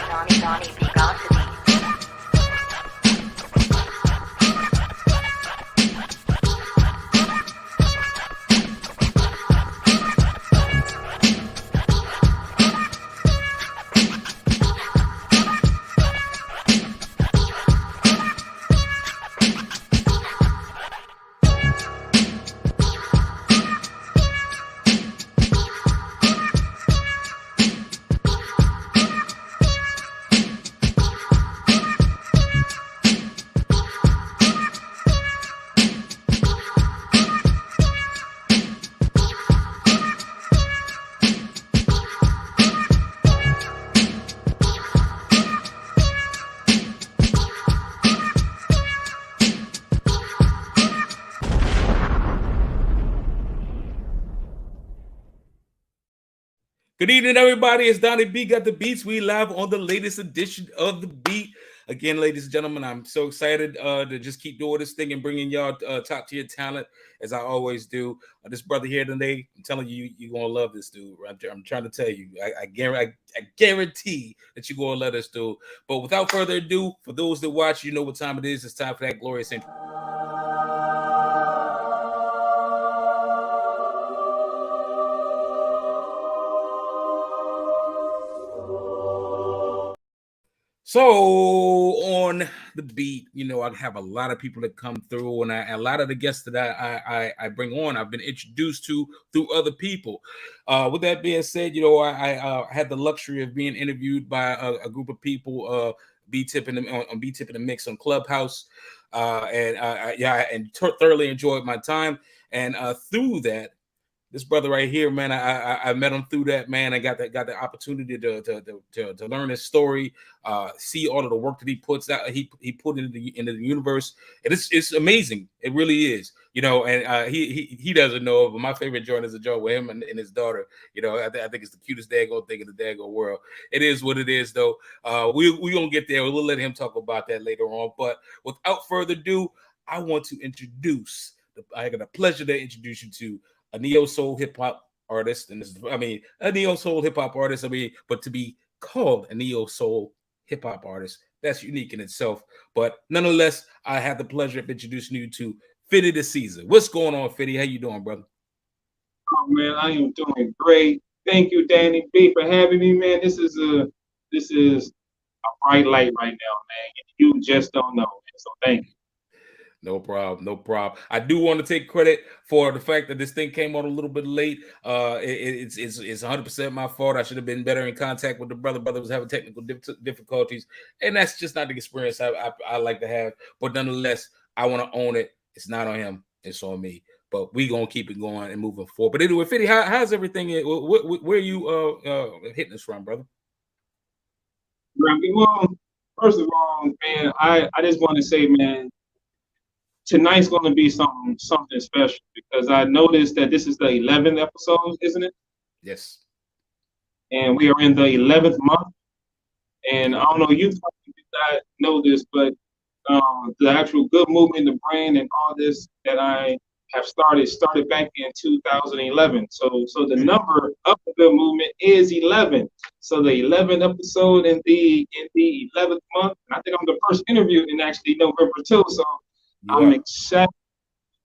Donnie B, GotDaBeats. Good evening, everybody. It's Donnie B, Got the Beats. We live on the latest edition of The Beat. Again, ladies and gentlemen, I'm so excited to just keep doing this thing and bringing y'all top tier talent, as I always do. This brother here today, I'm telling you, you're going to love this dude. I'm trying to tell you. I guarantee that you're going to love this dude. But without further ado, for those that watch, you know what time it is. It's time for that glorious intro. So on the beat, you know, I have a lot of people that come through, and a lot of the guests that I bring on, I've been introduced to through other people. With that being said, you know, I had the luxury of being interviewed by a group of people, B-Tip on B-Tip in the Mix on Clubhouse, and thoroughly enjoyed my time. And through that, this brother right here, man, I met him through that, man. I got the opportunity to learn his story, see all of the work that he puts out. He put into the universe, and it's amazing. It really is, you know. And he doesn't know, but my favorite joint is a joint with him and his daughter. You know, I think it's the cutest daggone thing in the daggone world. It is what it is, though. We gonna get there. We'll let him talk about that later on. But without further ado, I want to introduce. I got the pleasure to introduce you to a neo-soul hip-hop artist, and a neo-soul hip-hop artist, but to be called a neo-soul hip-hop artist, that's unique in itself. But nonetheless, I have the pleasure of introducing you to Fitty The Ceaser. What's going on, Fitty? How you doing, brother? Oh man, I am doing great. Thank you, Donnie B, for having me, man. This is a bright light right now, man. You just don't know, man. So thank you. No problem, no problem. I do want to take credit for the fact that this thing came on a little bit late. It's 100% my fault. I should have been better in contact with the brother. Brother was having technical difficulties, and that's just not the experience I like to have. But nonetheless, I want to own it. It's not on him. It's on me. But we gonna keep it going and moving forward. But anyway, Fitty, how's everything? Where are you hitting us from, brother? Well, first of all, man, I just want to say, man, tonight's going to be something special because I noticed that this is the 11th episode, isn't it? Yes. And we are in the 11th month. And I don't know, you probably did not know this, but the actual good movement, the brain, and all this that I have started back in 2011. So the number of the good movement is 11. So the 11th episode in the 11th month. And I think I'm the first interview in actually November too. So yeah. I'm excited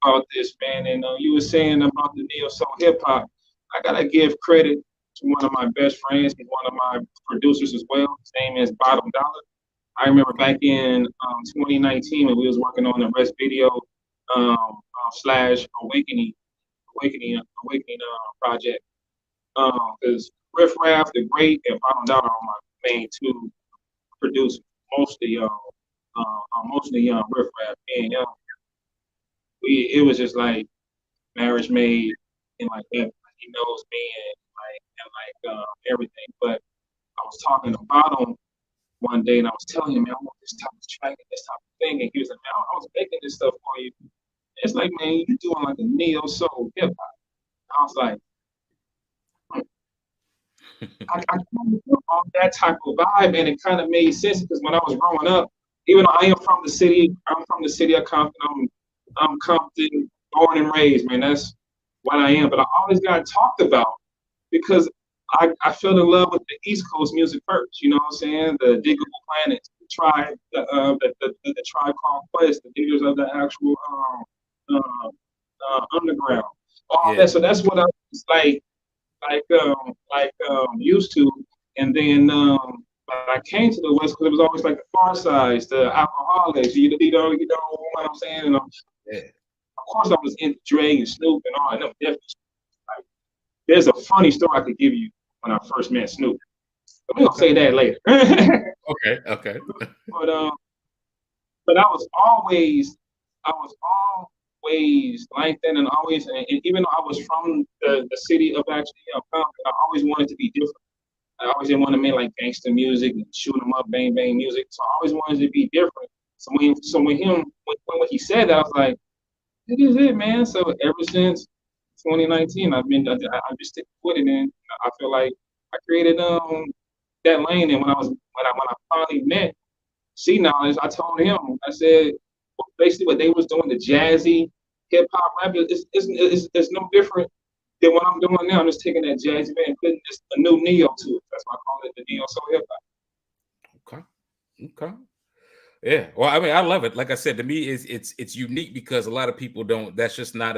about this, man. And you were saying about the neo-soul hip-hop. I got to give credit to one of my best friends. He's one of my producers as well. His name is Bottom Dollar. I remember back in 2019 when we was working on the rest video / awakening project. Because Riff Raff, the Great, and Bottom Dollar are my main two producers. Mostly Riff Raff and it was just like marriage made and like that. He knows me and everything. But I was talking about him one day and I was telling him, man, I want this type of track and this type of thing. And he was like, man, I was making this stuff for you. It's like, man, you're doing like a neo-soul hip-hop. I was like, I kind of on that type of vibe, and it kind of made sense because when I was growing up, even though I'm from the city of Compton. I'm Compton, born and raised, man. That's what I am. But I always got talked about because I fell in love with the East Coast music first. You know what I'm saying? The Diggable Planets, the Tribe, the Tribe Called Quest, the Diggers of the actual underground, all Yeah. that. So that's what I was used to. And then when I came to the West Coast, it was always like the Far Sides, the Alcoholics. You know what I'm saying? And Yeah. of course, I was into Dre and Snoop and all. And them definitely. Like, there's a funny story I could give you when I first met Snoop. But we're gonna say that later. Okay. Okay. but but I was always like that, and always, and even though I was from the city of actually Compton, I always wanted to be different. I always didn't want to make like gangster music and shoot 'em up, bang bang music. So I always wanted to be different. When he said that, I was like, "This is it, man." So ever since 2019, I've been sticking with it, and I feel like I created that lane. And when I finally met C Knowledge, I told him, I said, well, basically what they was doing, the jazzy hip hop rap, it's no different than what I'm doing now. I'm just taking that jazzy band and putting just a new neo to it. That's why I call it the neo soul hip hop. Okay. Okay. Yeah. Well, I mean, I love it. Like I said, to me, it's unique because a lot of people don't. That's just not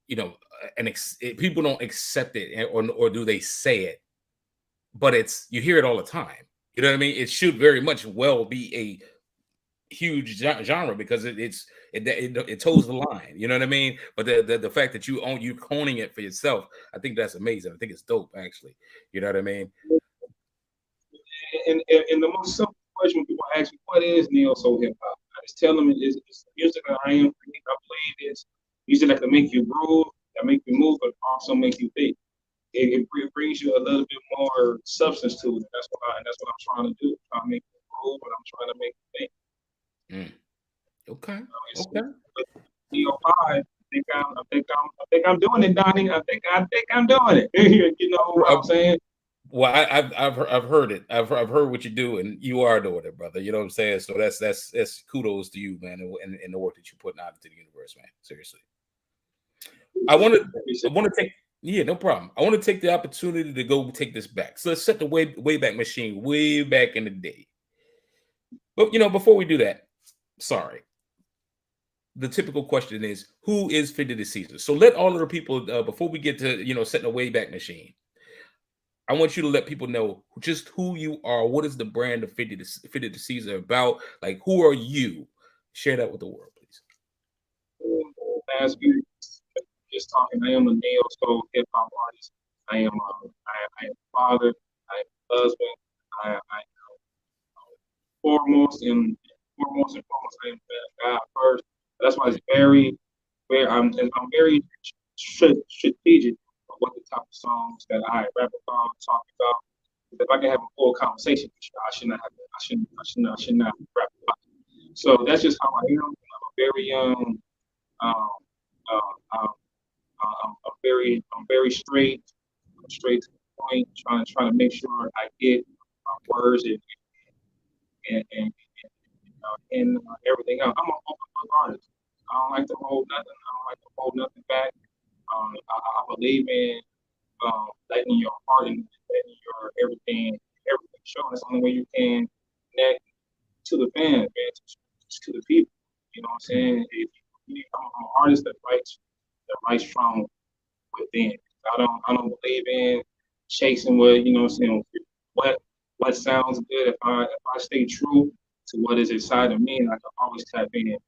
you know, people don't accept it, or do they say it? But you hear it all the time. You know what I mean? It should very much well be a huge genre because it toes the line. You know what I mean? But the fact that you coning it for yourself, I think that's amazing. I think it's dope, actually. You know what I mean? And the most simple question when people ask me, what is neo soul hip hop? I just tell them it's the music that I believe it's music that can make you groove, that make you move, but also make you think. It brings you a little bit more substance to it. That's what I'm trying to do. I'm trying to make you groove, but I'm trying to make you think. Okay. Okay. Neo 5. I think I'm doing it, Donnie. I think I'm doing it. You know what I'm saying? Well, I've heard it. I've heard what you do, and you are doing it, brother. You know what I'm saying? So that's kudos to you, man, and the work that you're putting out into the universe, man. Seriously. I want to take no problem. I want to take the opportunity to go take this back. So let's set the Wayback Machine way back in the day. But before we do that, sorry. The typical question is, who is Fitty The Ceaser? So let all of the people, before we get to setting the Wayback Machine, I want you to let people know just who you are. What is the brand of Fitty The Ceaser about? Like, who are you? Share that with the world, please. As we just talking, I am a neo soul hip hop artist. I am a father. I am a husband. I am foremost and foremost, I am God first. That's why it's I'm very strategic of what the type of songs that I rap about, talk about. If I can have a full conversation with you, I should not rap about it. So that's just how I am. I'm very I'm very straight. I'm straight to the point. Trying to make sure I get my words and everything else. I'm an open book artist. I don't like to hold nothing. I don't like to hold nothing back. I believe in letting your heart and letting your everything show. That's the only way you can connect to the fans, man, to the people. You know what I'm saying? I'm an artist that writes from within. I don't believe in chasing what sounds good. If I stay true to what is inside of me, and I can always tap in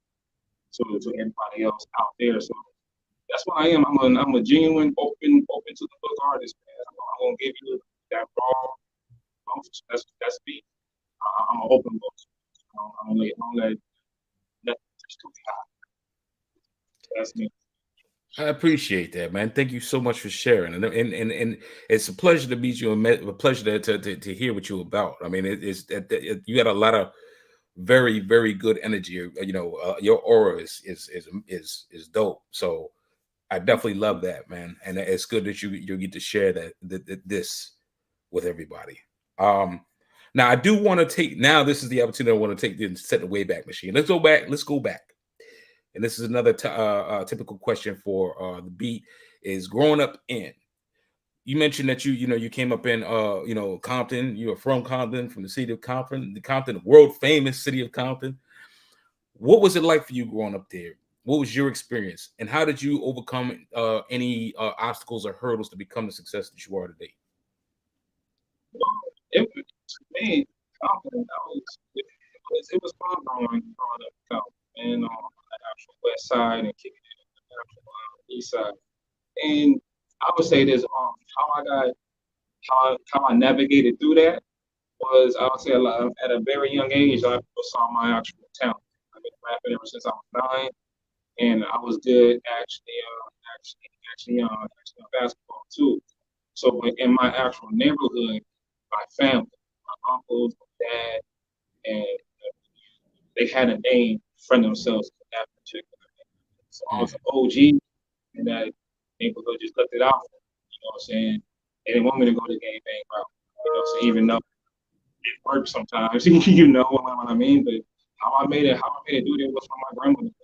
to everybody else out there. So that's what I am. I'm a genuine, open to the book artist, man. I'm gonna give you that raw emotion. That's me. I'm an open book. I don't let nothing touch me high. That's me. I appreciate that, man. Thank you so much for sharing, and it's a pleasure to meet you, and a pleasure to hear what you're about. I mean, you got a lot of very, very good energy. Your aura is dope. So I definitely love that, man, and it's good that you get to share this with everybody. Now I do want to take. Now this is the opportunity I want to take to set the Wayback Machine. Let's go back. And this is another typical question for the beat is growing up in. you mentioned that you came up in Compton. You are from Compton, from the city of Compton, the world famous city of Compton. What was it like for you growing up there? What was your experience, and how did you overcome any obstacles or hurdles to become the success that you are today? To me, Compton, it was fun growing up in Compton, and on the actual west side and kicking it on the actual east side. And I would say this, how I navigated through that was, I would say, at a very young age, I saw my actual talent. I've been rapping ever since I was 9, and I was good actually on basketball too. So in my actual neighborhood, my family, my uncles, my dad, and they had a name for themselves in that particular name. So I was an OG in that neighborhood, just looked it out. You know what I'm saying? They didn't want me to go the gang bang route. You know what I'm saying? Even though it works sometimes, you know what I mean? But how I made it do that was from my grandmother, and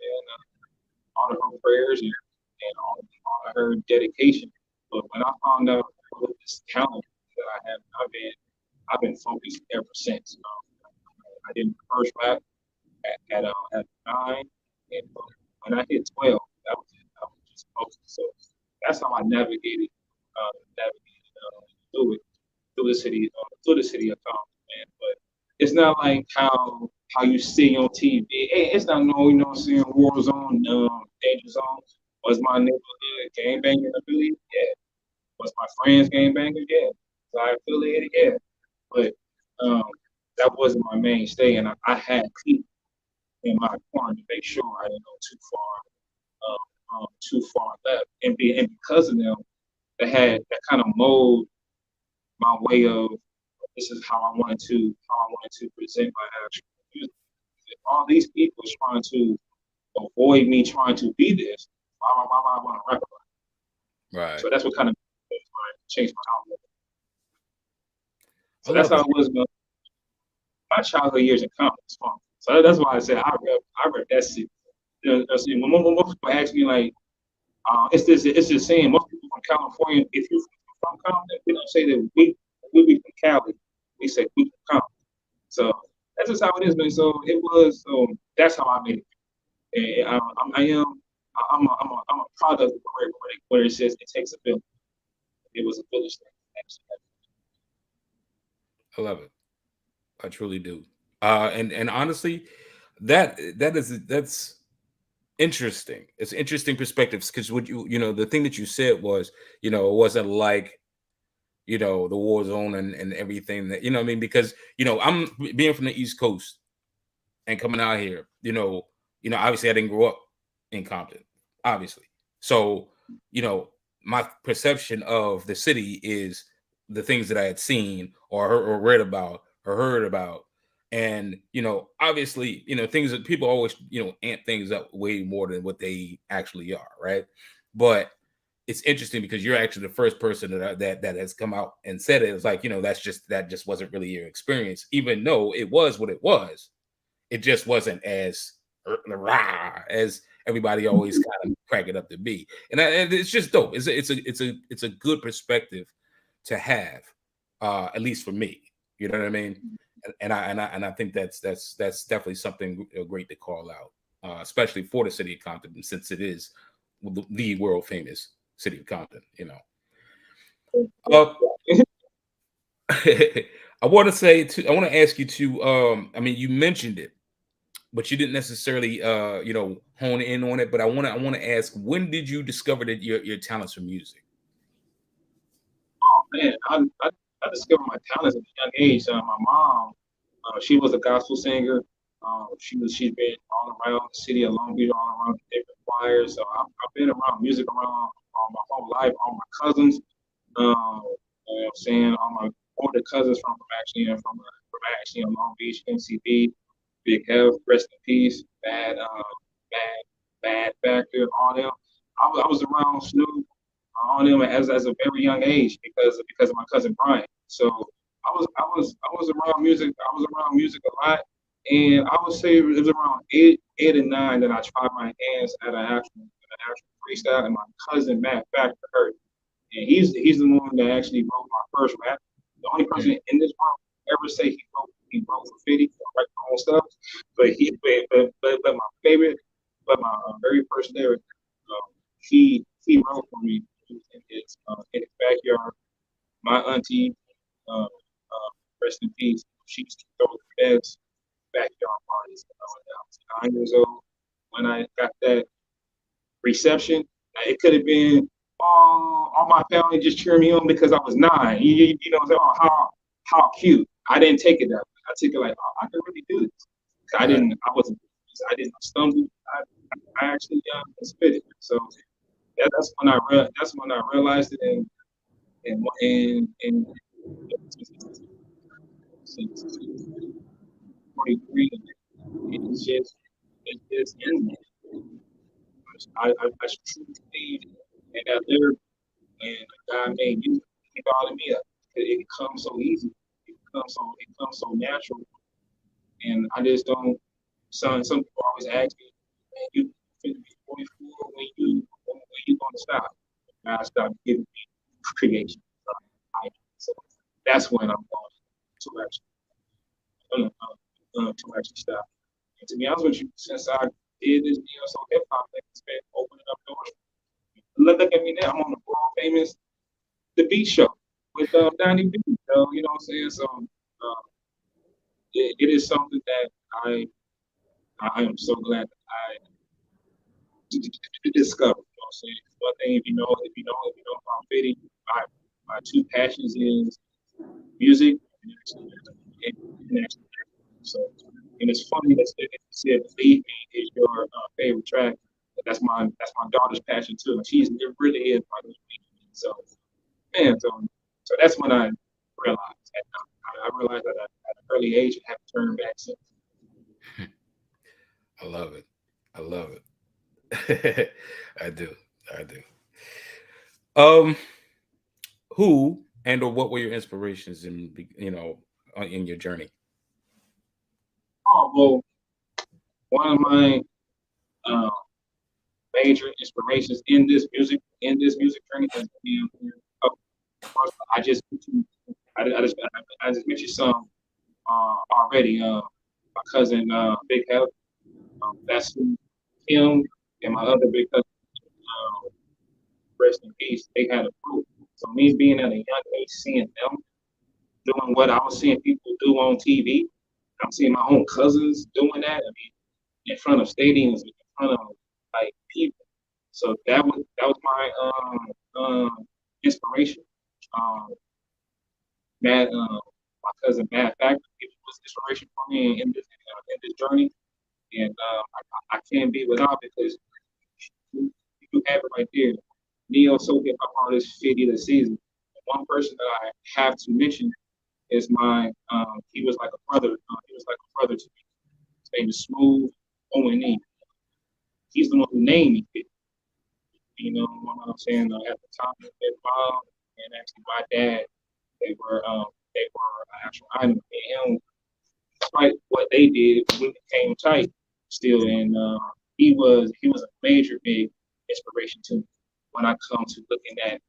all of her prayers and all of her dedication. But when I found out what this talent that I have, I've been focused ever since. I did my first rap at 9, and when I hit 12, that was it. I was just focused. So that's how I navigated through it, through the city of Compton, man. But it's not like how you see on TV. It's not no, you know what I'm saying, war zone, danger zone. Was my neighborhood gang banging affiliated? Yeah. Was my friends gang bangers? Yeah. Was I affiliated? Yeah. But um, that wasn't my mainstay, and I had people in my corner to make sure I didn't go too far left, and because of them, that kind of mold my way of, this is how I wanted to present my actual music. All these people is trying to avoid me trying to be this. Why I want to rap about it? Right. So that's what kind of changed my outlook. I So that's love how it. it was. My childhood years in Compton was fun. So that's why I said I rep that shit. You know, when most people ask me like, it's the same. Most people from California, if you're from Compton, we don't say that we be from Cali. We say we from Compton. So that's just how it is, man. So it was. So that's how I made it. And I'm a product of where it says it takes a village. It was a village thing. I love it. I truly do. And honestly, that's interesting. It's interesting perspectives because what the thing that you said was, it wasn't like, the war zone and everything that, what I mean, because, I'm being from the East Coast and coming out here, obviously I didn't grow up in Compton, obviously. So, my perception of the city is the things that I had seen or read about or heard about. And, obviously, things that people always, amp things up way more than what they actually are, right? But it's interesting because you're actually the first person that has come out and said it. It's like, that just wasn't really your experience, even though it was what it was. It just wasn't as rah as everybody always kind of crack it up to be. And it's just dope. It's a good perspective to have, at least for me. You know what I mean? And I think that's definitely something great to call out, especially for the city of Compton, since it is the world famous city of Compton. Uh, I want to ask you to. I mean, you mentioned it, but you didn't necessarily hone in on it. But I want to ask, when did you discover that your talents for music? Man, I discovered my talents at a young age. My mom, she was a gospel singer. She's been all around the city of Long Beach, all around the different choirs. So I've been around music around my whole life. All my cousins, you know what I'm saying, all my older cousins from actually in Long Beach, MCB, Big Health, rest in peace, bad factor, all them. I was around Snoop, on them as a very young age because of my cousin Brian. So I was around music. I was around music a lot, and I would say it was around eight and nine that I tried my hands at an actual freestyle, and my cousin Matt Factor heard it. And he's the one that actually wrote my first rap. The only person in this world ever say he wrote for Fitty, write my own stuff. But my favorite, but my very first lyric, he wrote for me in his backyard. My auntie, rest in peace. She used to throw the best backyard parties when I was 9 years old. When I got that reception, it could have been all my family just cheering me on because I was 9. You know, so, how cute. I didn't take it that way. I took it like, oh, I can really do this. I didn't stumble. I actually spit it. So that's when I realized it, and 43, it's in me. I truly believe in that lyric, and God made you. He called me up. It comes so easy. It comes so natural, and I just don't. Some people always ask me, man, you 44 when you gonna stop? And I stop giving me creation. So that's when I'm going to actually stop. And to be honest with you, since I did this so hip hop thing, it's been opening up doors. Look at me now. I'm on the world famous The Beat Show with Donnie B. You know what I'm saying? So it is something that I am so glad that I discovered. You know what I'm saying? One thing, if you know about Fitty, my two passions is music and actually. So, and it's funny that you said "Believe Me" is your favorite track. That's my daughter's passion too. And she's it really is part of me. So, man, so that's when I realized. I realized that at an early age, I have to turn back. So, I love it. I love it. I do. I do. Who and or what were your inspirations in in your journey? oh well, one of my uh, major inspirations in this music journey has been. I just I just mentioned some already. My cousin Big Health. That's who him and my other big cousin. Rest in peace. They had a group. So me being at a young age, seeing them doing what I was seeing people do on TV, I'm seeing my own cousins doing that. I mean, in front of stadiums, in front of like people. So that was my inspiration. Um, my cousin Matt Factor was inspiration for me in this journey, and I can't be without because you have it right there. Neo-soul hip hop artist Fitty The Ceaser. One person that I have to mention is my he was like a brother. He was like a brother to me. His name is Smooth O&E. He's the one who named me Fitty. You know what I'm saying? At the time, his mom and actually my dad, they were an actual item. And him, despite what they did, we became tight still. And he was a major big inspiration to me when I come to looking at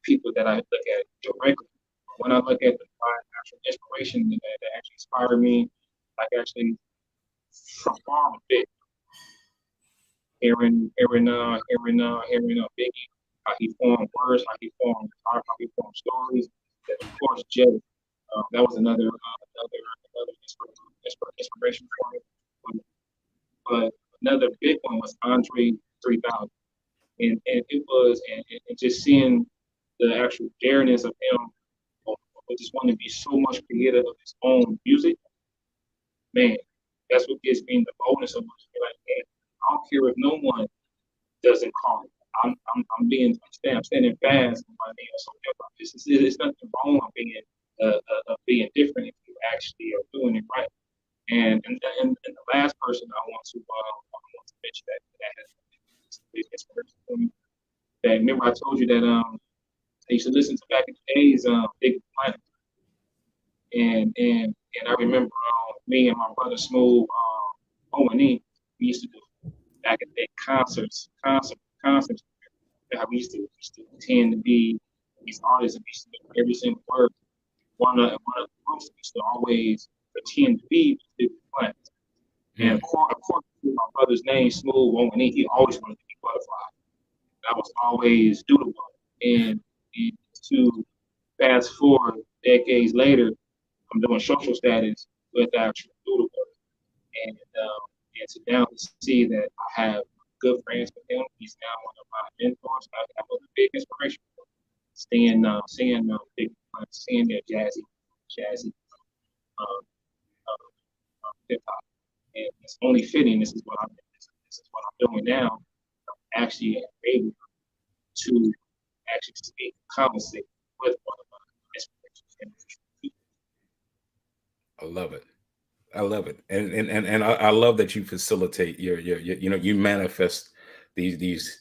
people that I look at directly. When I look at my actual inspiration that actually inspired me, like actually from far a bit, hearing Biggie, how he formed words, how he formed stories. Then of course Jay, that was another inspiration for me. But another big one was Andre 3000, and it was and just seeing the actual dareness of him, just wanting to be so much creative of his own music, man, that's what gives me the boldness of like, man, I don't care if no one doesn't call it. I'm standing fast on my name. So it's nothing wrong with being different if you actually are doing it right. And the last person I want to mention that has big inspiration for me. That remember I told you that I used to listen to back in the days Big Planet. And I remember me and my brother Smooth O&E, we used to do back in the day concerts. How we used to pretend to be these artists, and every single word. One of the groups used to always pretend to be Black. And according to my brother's name, Smooth Woman, he always wanted to be Butterfly. That was always doodle. And to fast forward decades later, I'm doing social status with actual doodle. And to now to see that I have good friends with him, he's now one of my mentors. I was a big inspiration. Seeing their jazzy hip hop, and it's only fitting. This is what I'm doing now. I'm actually able to actually speak, conversate with one of my inspirations. I love it. I love it, and I love that you facilitate your you know, you manifest these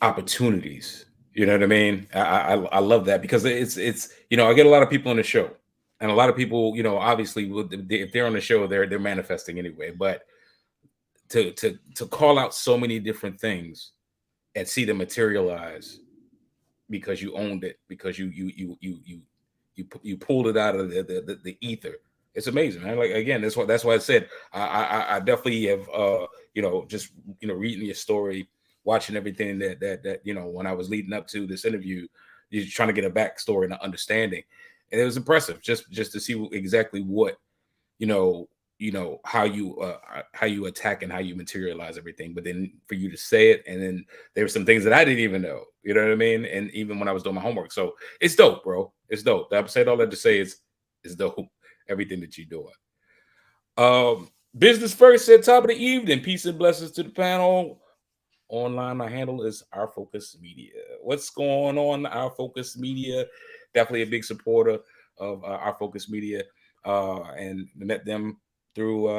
opportunities. You know what I mean? I love that because it's you know, I get a lot of people on the show, and a lot of people, you know, obviously if they're on the show, they're manifesting anyway. But to call out so many different things and see them materialize because you owned it, because you pulled it out of the ether. It's amazing, man. Like, again, that's why I said I definitely have you know, just, you know, reading your story, watching everything that you know, when I was leading up to this interview, you're trying to get a backstory and an understanding, and it was impressive just to see exactly what, you know, how you attack and how you materialize everything. But then for you to say it, and then there were some things that I didn't even know, you know what I mean? And even when I was doing my homework, so it's dope, bro. It's dope. I said all that to say it's dope. Everything that you're doing. Business first at top of the evening. Peace and blessings to the panel. Online, my handle is Our Focus Media. What's going on, Our Focus Media? Definitely a big supporter of Our Focus Media, and met them through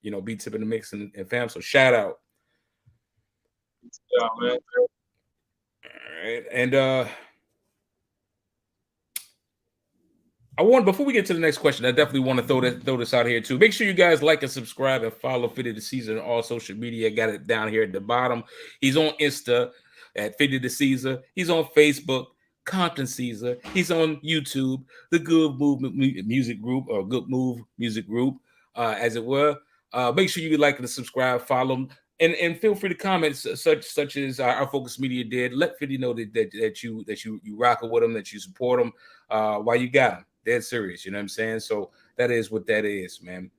you know, Beat Tip in the Mix and fam. So shout out. Yeah, man. All right, and I want, before we get to the next question, I definitely want to throw this out here too. Make sure you guys like and subscribe and follow Fitty The Ceaser on all social media. Got it down here at the bottom. He's on Insta at Fitty The Ceaser. He's on Facebook, comptonceaser. He's on YouTube, the Good Movement Music Group, or Good Move Music Group, as it were. Make sure you like and subscribe, follow him. And feel free to comment, such as Our Focus Media did. Let Fitty know that you rocking with him, that you support him while you got him. Dead serious, you know what I'm saying? So that is what that is, man.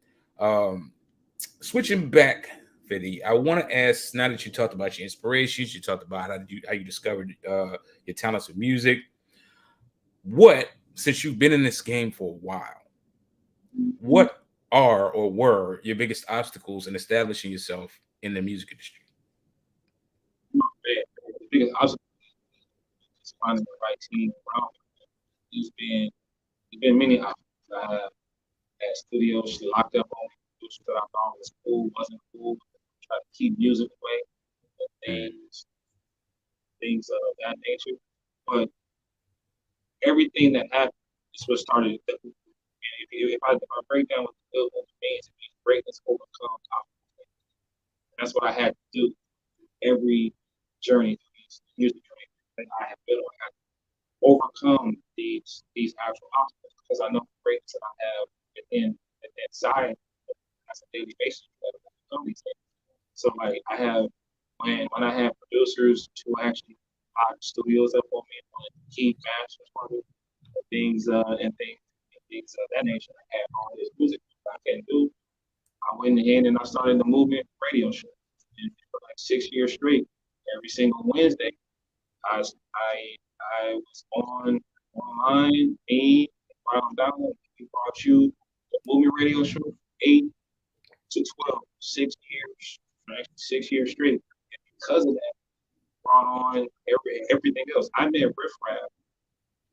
Switching back, Fitty, I want to ask, now that you talked about your inspirations, you talked about how you discovered your talents with music. What, since you've been in this game for a while, what are or were your biggest obstacles in establishing yourself in the music industry? Man, the biggest obstacle is finding the right team around me. There's been many obstacles. I have had studios locked up on me, producers that I thought was cool, wasn't cool. Try to keep music away, and things of that nature. But everything that happened is what started. If I break down what the good means, it means greatness overcomes obstacles. That's what I had to do. Every journey, these music journey that I have been on, I had to overcome these actual obstacles because I know the greatness that I have within inside. That's a daily basis that I overcome these things. So like I have when I have producers to actually buy studios up on me and keep masters for me, and things of that nature. I had all this music I can do. I went ahead and I started the movement radio show. And for like 6 years straight, every single Wednesday, I was I was online, me, Ron Donald, we brought you the movie radio show from 8 to 12, 6 years, right? 6 years straight. And because of that, brought on everything else. I met Riff Raff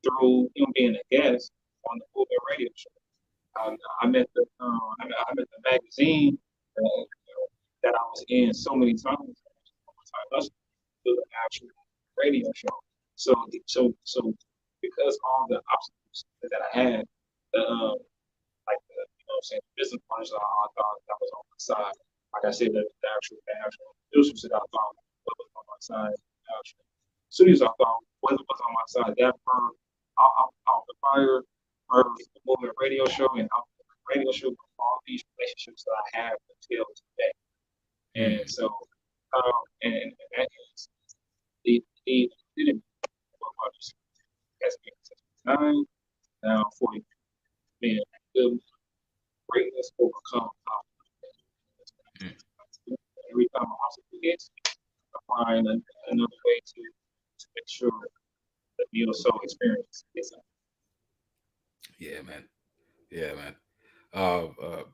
through him being a guest on the movie radio show. I met the magazine that I was in so many times. To the actual radio show. So because all the obstacles that I had, like what I'm saying, the business partners that I thought that was on my side. Like I said, the actual producers that I thought was on my side. Studios I thought was on my side. That firm out the fire, first the movement radio show, and out the radio show, all these relationships that I have until today. And so, and that is the didn't has been since 9 now 40 man good greatness overcome every time I also forget I find another way to make sure the neosoul experience is Yeah, man. Yeah, man.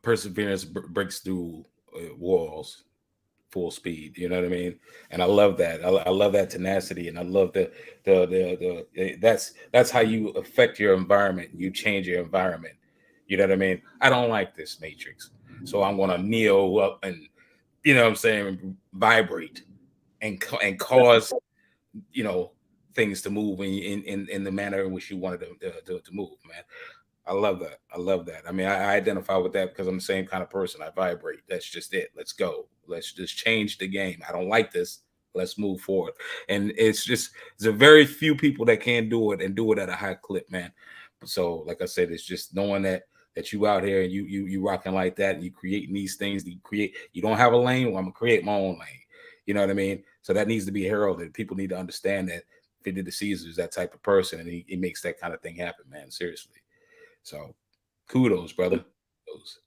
Perseverance breaks through walls full speed. You know what I mean? And I love that. I love that tenacity, and I love that's how you affect your environment. You change your environment. You know what I mean? I don't like this matrix, so I'm gonna kneel up and you know what I'm saying, vibrate and cause things to move in the manner in which you wanted to move, man. I love that. I love that. I mean, I identify with that because I'm the same kind of person. I vibrate. That's just it. Let's go. Let's just change the game. I don't like this. Let's move forward. And there's a very few people that can do it and do it at a high clip, man. So, like I said, it's just knowing that you out here and you rocking like that and you creating these things. You don't have a lane. Well, I'm gonna create my own lane. You know what I mean? So that needs to be heralded. People need to understand that Fitty The Ceaser is that type of person, and he makes that kind of thing happen, man. Seriously. So kudos, brother. Kudos.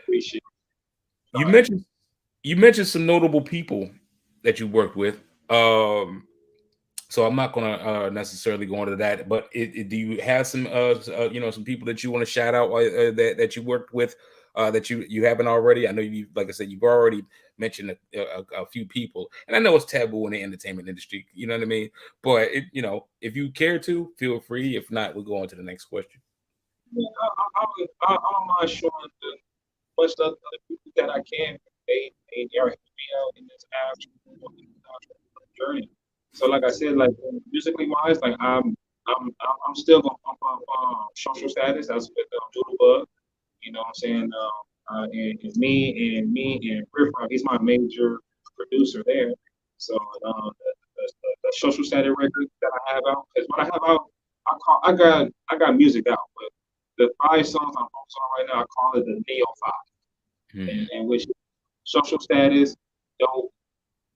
appreciate You mentioned some notable people that you worked with. So I'm not gonna necessarily go into that, but do you have some some people that you want to shout out that you worked with that you haven't already? I know you, like I said, you've already mentioned a few people, and I know it's taboo in the entertainment industry. You know what I mean? But if you care to, feel free. If not, we'll go on to the next question. I don't mind showing the much of the people that I can. They are helping me out in this actual journey. So like I said, like musically wise, like I'm still gonna pump up social status. That's with Doodlebug. You know what I'm saying? And me and Riff Rock, he's my major producer there. So the social status record that I have out, because what I have out, I got music out, but the 5 songs I'm focused on right now, I call it the Neo 5, and which social status, dope,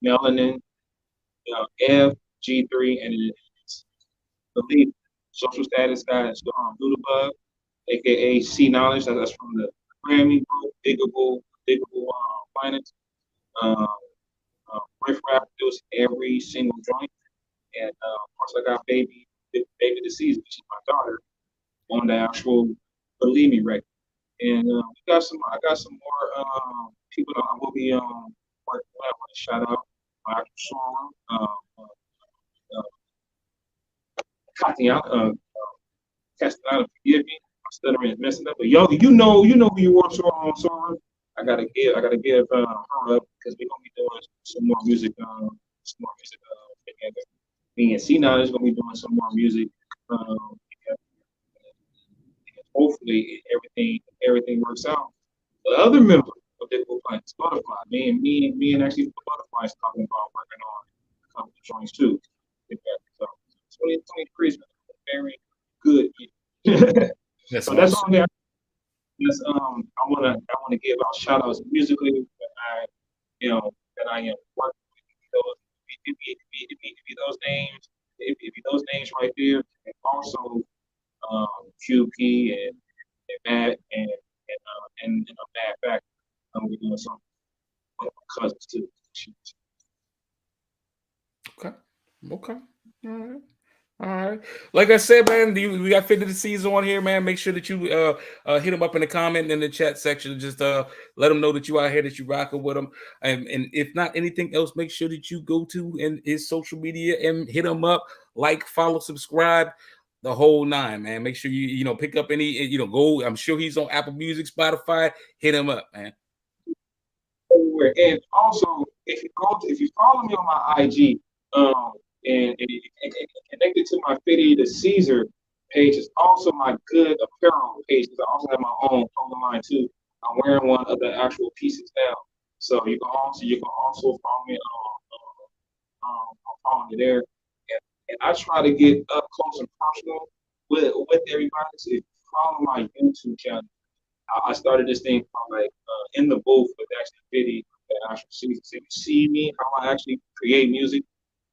melanin, F, G3, and it's the lead. Social status guys, Doodlebug, aka C Knowledge, that's from the Grammy group, Diggable Finance. Um, Riff Rap produced every single joint, and of course I got Baby The Ceaser, which is my daughter, on the actual Believe Me record. And I got some more people that I will be working with. I want to shout out my actual song, Castellano, forgive me, I'm stuttering and messing up. But yo, you know who you are, Sora. I gotta give her up because we're gonna be doing some more music, together. Me and C Nine is gonna be doing some more music, together. And hopefully everything works out. The other member of the group, like Butterfly, me and actually Butterfly is talking about working on a couple of joints too. So 2023 is very good. That's So that's awesome. all that. Yes, I wanna give out shout outs musically that I am working with those. It be those names. It be those names right there, and also QP and Matt and Matt back. We're doing something with my cousins too. Okay. Okay. All right. All right. Like I said, man, we got Fitty The Ceaser on here, man. Make sure that you hit them up in the comment in the chat section. Just let them know that you out here, that you rocking with them. And if not anything else, make sure that you go to his social media and hit him up, like, follow, subscribe, the whole nine, man. Make sure you pick up any go. I'm sure he's on Apple Music, Spotify. Hit him up, man. And also, if you follow me on my IG, and connected to my Fitty The Ceaser page is also my good apparel page, because I also have my own clothing line too. I'm wearing one of the actual pieces now, so you can also follow me I'm following you there, and I try to get up close and personal with everybody. So if you follow my YouTube channel, I started this thing from like in the booth with actually Fitty The Ceaser. So if you see me, how I actually create music,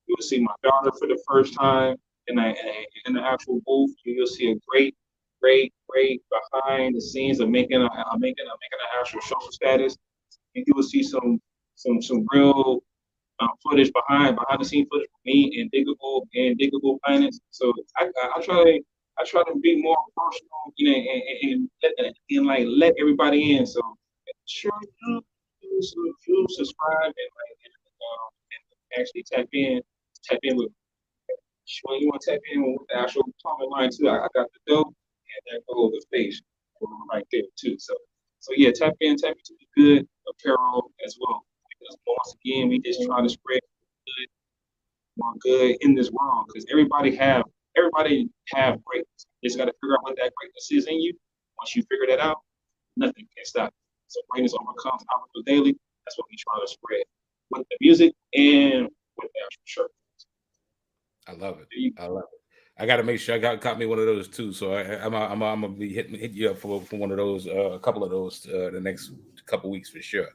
you will see my daughter for the first time in the actual booth. You'll see a great behind the scenes of making an actual show status. And you will see some real footage behind the scene footage of me and Diggable Planets. So I try to be more personal, you know, and like let everybody in. So sure you subscribe and actually tap in with when you want to tap in with the actual comment line too. I got the dope and that goes the face right there too. So yeah, tap into the good apparel as well. Because once again, we just try to spread good, more good in this world because everybody have greatness. You just got to figure out what that greatness is in you. Once you figure that out, nothing can stop it. So greatness overcomes obstacles daily. That's what we try to spread with the music and with the actual shirt. I love it. I love it. I got to make sure I got me one of those too. So I'm gonna be hit you up for one of those, a couple of those the next couple weeks for sure.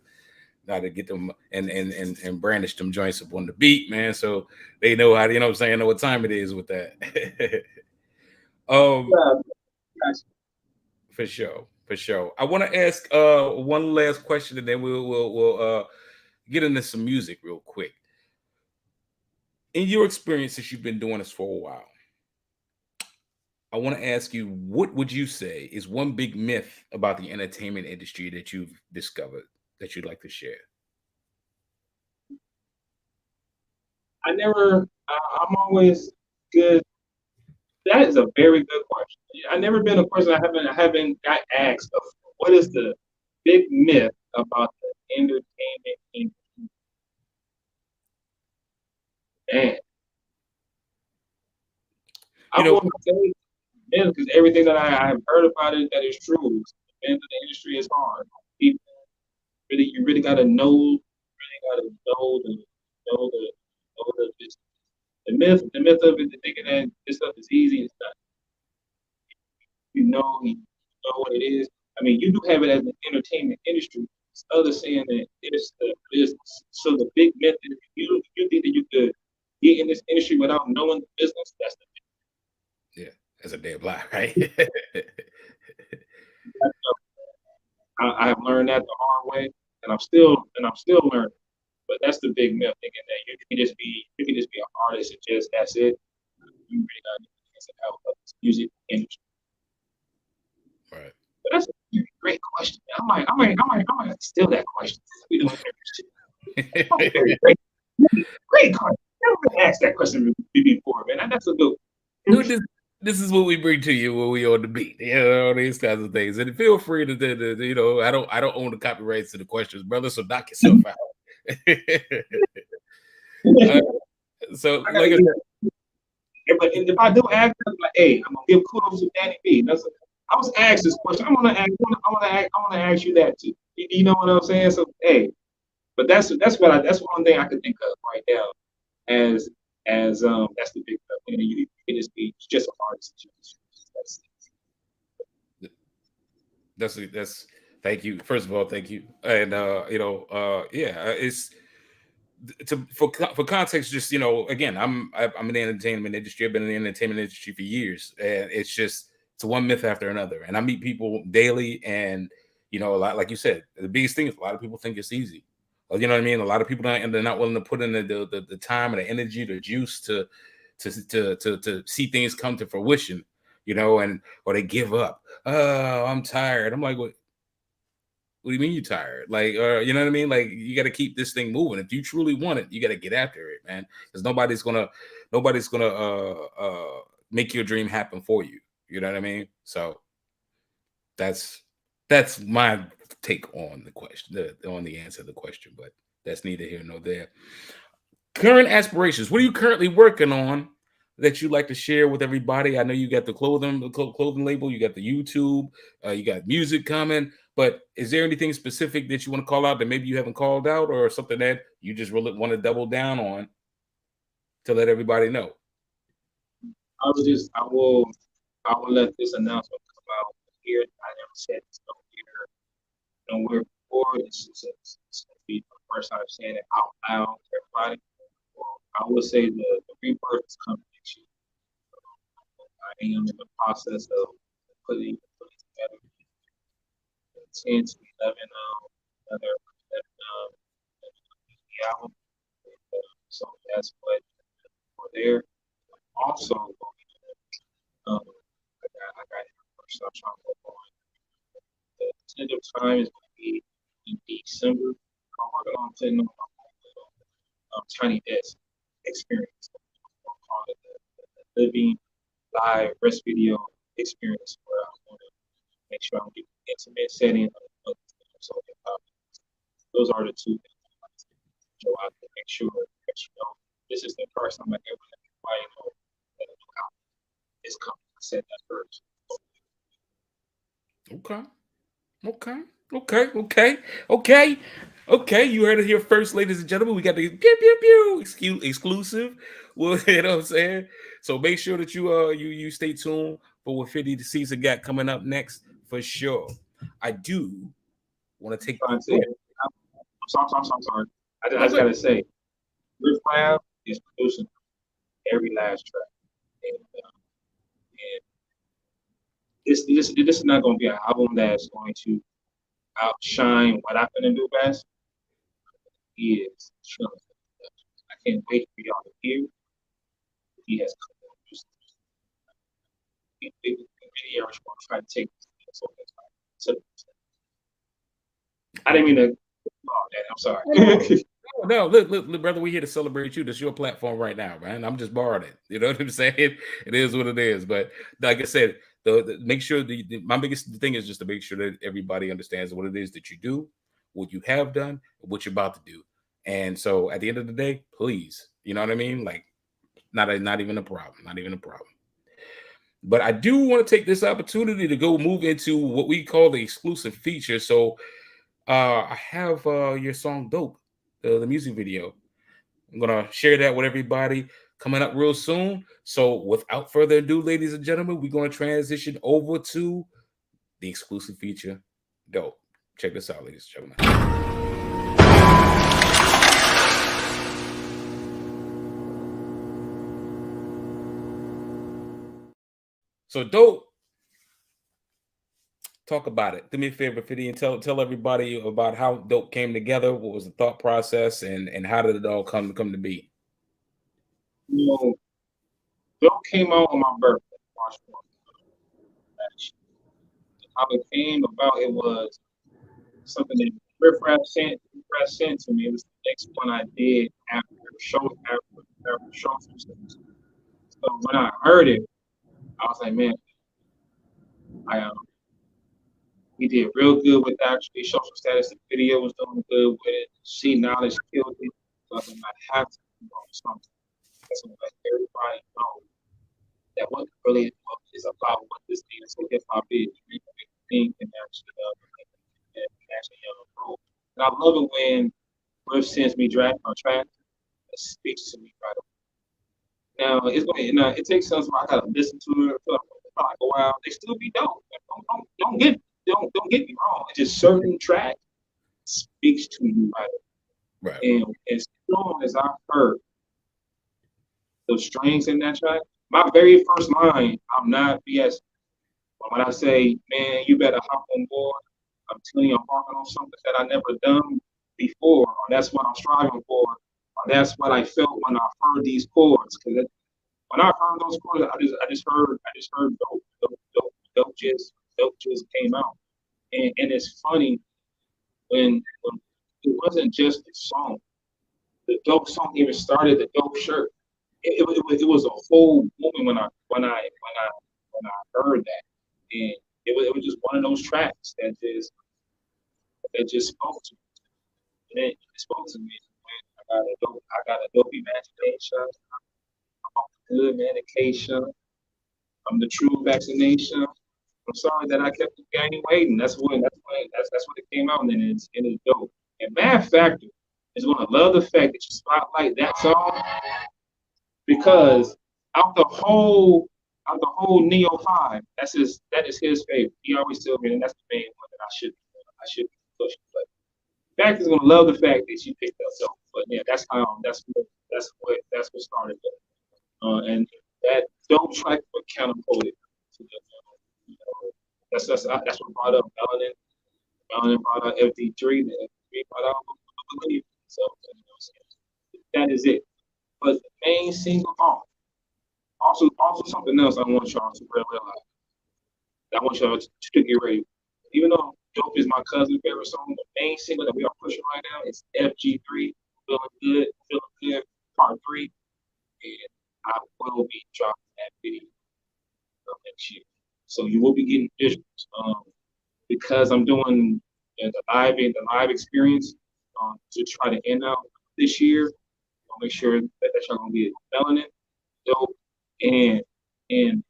Now to get them and brandish them joints up on the beat, man. So they know how, you know what I'm saying, know what time it is with that. For sure, for sure. I want to ask one last question, and then we'll get into some music real quick. In your experience, since you've been doing this for a while, I want to ask you, what would you say is one big myth about the entertainment industry that you've discovered that you'd like to share? I'm always good. That is a very good question. I've never been a person I haven't got asked of what is the big myth about the entertainment industry. Man, I'm going to say myth because everything that I have heard about it that is true. The myth of the industry is hard. People you really got to know, know the, know the myth of it, thinking that this stuff is easy. It's not. You know what it is. I mean, you do have it as an entertainment industry. It's others saying that it's the business. So the big myth is you think that you could get in this industry without knowing the business. That's the myth. Yeah, that's a damn lie, right? I have learned that the hard way, and I'm still learning. But that's the big myth, thinking that you can just be an artist and just that's it. You really got to out of this music industry. Right. But that's a great question. I might steal that question. We doing great question. Never been asked that question before, man. That's a good. Dude, this is what we bring to you when we on the beat, you know, these kinds of things. And feel free to you know, I don't own the copyrights to the questions, brother. So knock yourself out. So like I said, but if I do ask, I'm like, hey, I'm gonna give kudos to Donnie B. I was asked this question. I want to ask you that too. You know what I'm saying? So hey, but that's one thing I can think of right now as that's the big stuff. You can just be just an artist. That's thank you. First of all, thank you. And you know, yeah, it's for context, just, you know, again, I'm in the entertainment industry. I've been in the entertainment industry for years, and it's one myth after another. And I meet people daily, and you know, a lot, like you said, the biggest thing is a lot of people think it's easy. You know what I mean? A lot of people they're not willing to put in the time and the energy, the juice to see things come to fruition. You know, or they give up. Oh, I'm tired. I'm like, what do you mean you tired? Like, you know what I mean? Like, you got to keep this thing moving. If you truly want it, you got to get after it, man. Because nobody's gonna make your dream happen for you. You know what I mean? So that's my take on the question, on the answer to the question. But that's neither here nor there. Current aspirations. What are you currently working on that you'd like to share with everybody? I know you got the clothing label, you got the YouTube, you got music coming. But is there anything specific that you want to call out that maybe you haven't called out, or something that you just really want to double down on? to let everybody know? I will let this announcement come out here. I never said this nowhere before. It's gonna be the first time saying it out loud to everybody. I would say the rebirth is coming next year. I am in the process of putting together 10 to 11 other album. So that's what for there. Also, I got stuff trying to work on. The tentative time is going to be in December. I'm working on putting on my Tiny Desk experience. I'll call it the living live rest video experience where I want to make sure I'm getting intimate setting of so those are the two things I like to show out to make sure that you know this is the first time I ever let everybody know that a new album is coming. I said that first. Okay. Okay. Okay. Okay. Okay. Okay. You heard it here first, ladies and gentlemen. We got the pew pew pew exclusive. Well, you know what I'm saying? So make sure that you stay tuned for what Fitty The Ceaser got coming up next for sure. I do want to take I'm sorry. I just gotta say, Riff Raff is producing every last track, and this is not going to be an album that's going to outshine what I'm going to do best. He is chilling. I can't wait for y'all to hear. He has come on. Many areas want to try to take this. So I didn't mean to. Oh, man, I'm sorry. No, look, brother, we're here to celebrate you. That's your platform right now, man. I'm just borrowing it. You know what I'm saying? It is what it is. But like I said, make sure my biggest thing is just to make sure that everybody understands what it is that you do, what you have done, what you're about to do. And so at the end of the day, please, you know what I mean? Like, not even a problem. Not even a problem. But I do want to take this opportunity to go move into what we call the exclusive feature. So I have your song "Dope," the music video. I'm gonna share that with everybody coming up real soon. So without further ado, ladies and gentlemen, we're gonna transition over to the exclusive feature, "Dope." Check this out, ladies and gentlemen. So "Dope." Talk about it. Do me a favor, Fitty, and tell everybody about how "Dope" came together. What was the thought process, and how did it all come to be? You know, Dope came out on my birthday, March 4th. How it came about, it was something that Riff Raff sent to me. It was the next one I did after show. So when I heard it, I was like, man, we did real good with actually social status. The video was doing good with it. She knowledge killed it. So I have to do something. That's what let everybody know that what really is about what this thing is hip hop is. You think and actually grow. And I love it when Riff sends me track that speaks to me right away. Now it's going to it takes us I gotta listen to it for like a while. They still be dope. Don't get me wrong. It's just certain track speaks to you right away. Right. And as long as I heard those strings in that track, my very first line, I'm not BS. But when I say, man, you better hop on board, I'm telling you, I'm working on something that I never done before, or that's what I'm striving for, or that's what I felt when I heard these chords. Because when I heard those chords, I just heard dope just came out. And it's funny when it wasn't just the song. The dope song even started the dope shirt. It was a whole movement when I heard that, and it was just one of those tracks that just spoke to me. And it spoke to me. I got a dope imagination. I'm on good medication. I'm the true vaccination. I'm sorry that I kept the gang waiting. That's what it came out, and it's dope. And Mad Factor is gonna love the fact that you spotlight that song because out the whole Neo 5, that is his favorite. He always tells me, and that's the main one that I should be pushing. But Back is gonna love the fact that you picked up dope. But yeah, that's what started it. And that dope track was counter-coded. That's what brought up Melanin. Melanin brought out FD3. And FD3 brought out Believe. So that is it. But the main single also something else I want y'all to realize. I want y'all to get ready. Even though Dope is my cousin's favorite song, the main single that we are pushing right now is FG3, Feeling Good, Part 3. And I will be dropping that video next year. So you will be getting visuals. Because I'm doing the live experience to try to end out this year. I'll make sure that y'all gonna be Melanin, Dope, and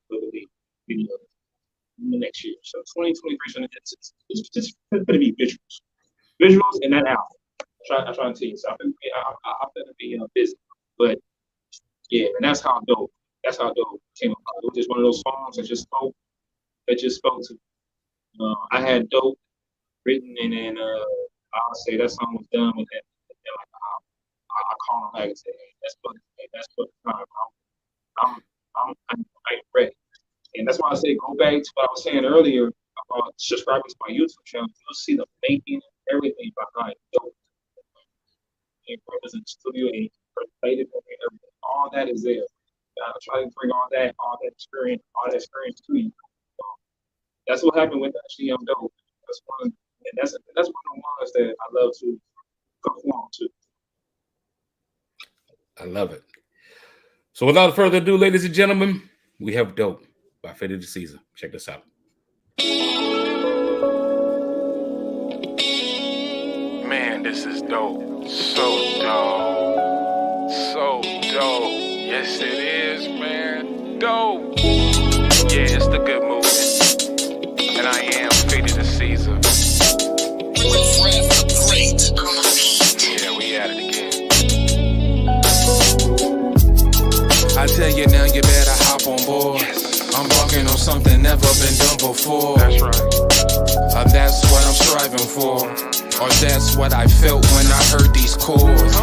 Believe video next year. So 2023 it's just going to be visuals, and that album. I'm trying to tell you. So I'm gonna be busy, but yeah, and that's how dope came about. It was just one of those songs that just spoke to me. I had Dope written, and then I'll say that song was done with that. Like I call him back and say, hey, that's what I'm ready. And that's why I say go back to what I was saying earlier about subscribing to my YouTube channel. You'll see the making and everything behind Dope. And brothers in the studio and played and everything. All that is there. I try to bring all that experience to you. That's what happened with actually Dope. That's one of the ones that I love to perform to. I love it. So without further ado, ladies and gentlemen, we have Dope by Fitty The Ceaser. Check this out. Man, this is dope. So dope. So dope. Yes, it is, man. Dope. Yeah, it's the good movement. And I am Fitty The Ceaser. Yeah, we at it again. I tell you now, you better hop on board. I'm walking on something never been done before. That's right. That's what I'm striving for. Or that's what I felt when I heard these chords.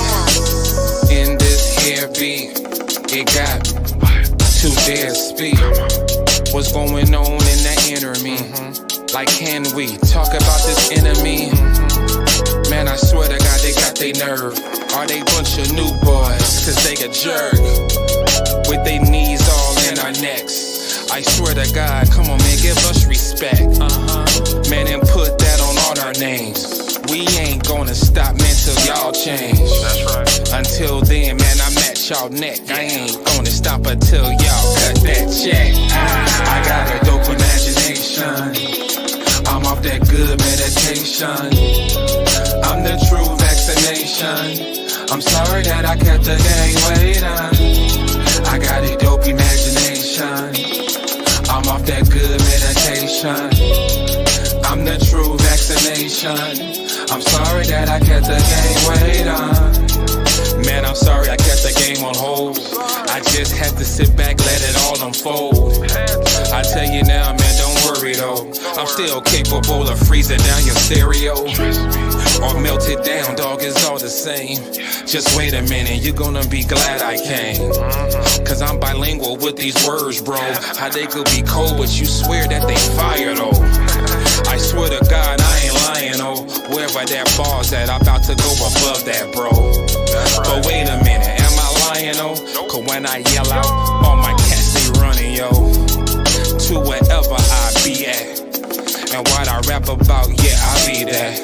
In this here beat, it got to dare speak. What's going on in the inner me? Like, can we talk about this enemy? Man, I swear to God, they got they nerve. Are they bunch of new boys? Cause they a jerk. With they knees all in our necks. I swear to God, come on man, give us respect. Man, and put that on all our names. We ain't gonna stop, man, till y'all change. That's right. Until then, man, I'm at y'all neck. I ain't gonna stop until y'all cut that check. I got a dope imagination. I'm off that good meditation. I'm the true vaccination. I'm sorry that I kept the gang waiting. I got a dope imagination. I'm off that good medication. I'm the true vaccination. I'm sorry that I kept the game waiting. Man, I'm sorry I kept the game on hold. I just had to sit back, let it all unfold. I tell you now, man, don't worry though. I'm still capable of freezing down your stereo. Or melt it down, dog, it's all the same. Just wait a minute, you're gonna be glad I came. Cause I'm bilingual with these words, bro. How they could be cold, but you swear that they fire though. I swear to God, I ain't lying, oh. Wherever that bar's at, I'm about to go above that, bro. But wait a minute, am I lying, oh? Cause when I yell out, all my cats, they running, yo. To wherever I be at. And what I rap about, yeah, I be that.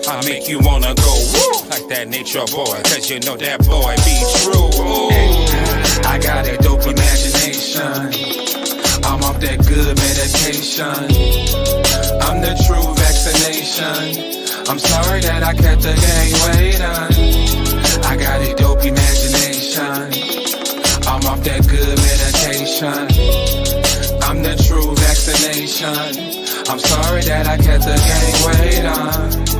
I make you wanna go woo, like that nature boy. Cause you know that boy be true. I got a dope imagination. I'm off that good medication. I'm the true vaccination. I'm sorry that I kept the gang waiting. I got a dope imagination. I'm off that good medication. I'm the true vaccination. I'm sorry that I kept the gang waiting.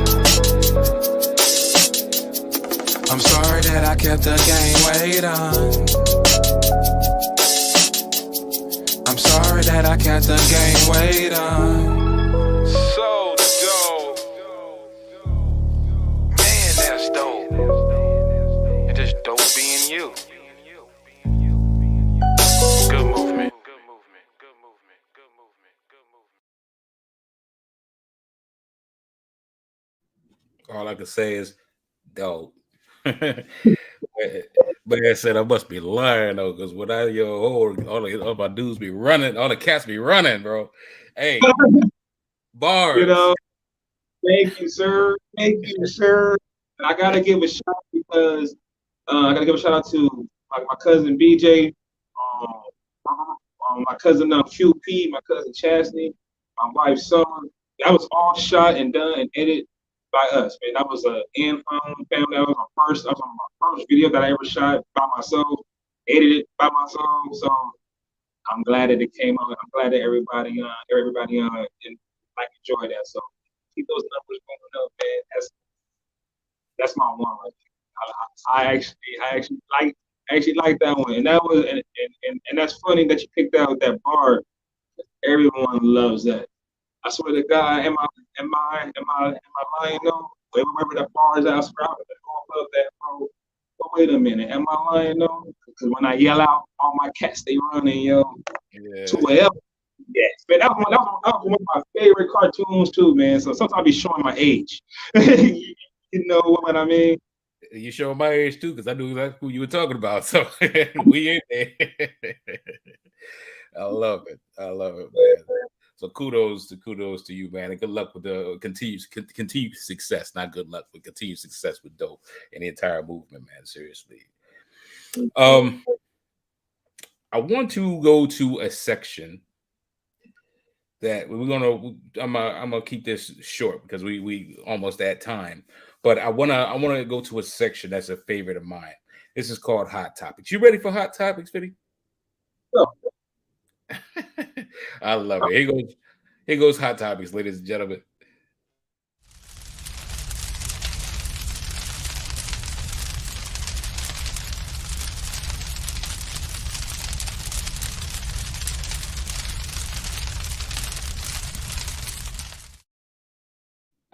I'm sorry that I kept the game waiting. sorry that I kept the game weight on. So dope. Man, that's dope. And just dope being you. Good movement. Good movement. Good movement. Good movement. Good movement. All I can say is dope. But I said I must be lying though, because when I all my dudes be running, all the cats be running, bro. Hey, bars. You know, thank you, sir. Thank you, sir. I gotta give a shout because I gotta give a shout out to my cousin BJ, my cousin QP, my cousin Chastity, my wife Summer. That was all shot and done and edited by us, man. That was a in-home family. That was my first video that I ever shot by myself, edited by myself. So I'm glad that it came out. I'm glad that everybody and enjoyed that. So keep those numbers going up, man. That's my one right there. I actually like that one, and that was and that's funny that you picked out that bar. Everyone loves that. I swear to God, am I lying? No, wherever that bar is, I swear I love that, bro. But wait a minute, am I lying? No, because when I yell out, all my cats they running, yo. Yeah. 12. Yes, man, that was one of my favorite cartoons too, man. So sometimes I be showing my age. You know what I mean? You show my age too, because I knew that's who you were talking about. So we in there. I love it. I love it, man. So kudos to you, man, and good luck with the continued success. Not good luck, but continued success with dope and the entire movement, man. Seriously. I want to go to a section that I'm gonna keep this short because we almost at time. But I wanna go to a section that's a favorite of mine. This is called Hot Topics. You ready for Hot Topics, Fitty? No. I love it. Here goes Hot Topics, ladies and gentlemen.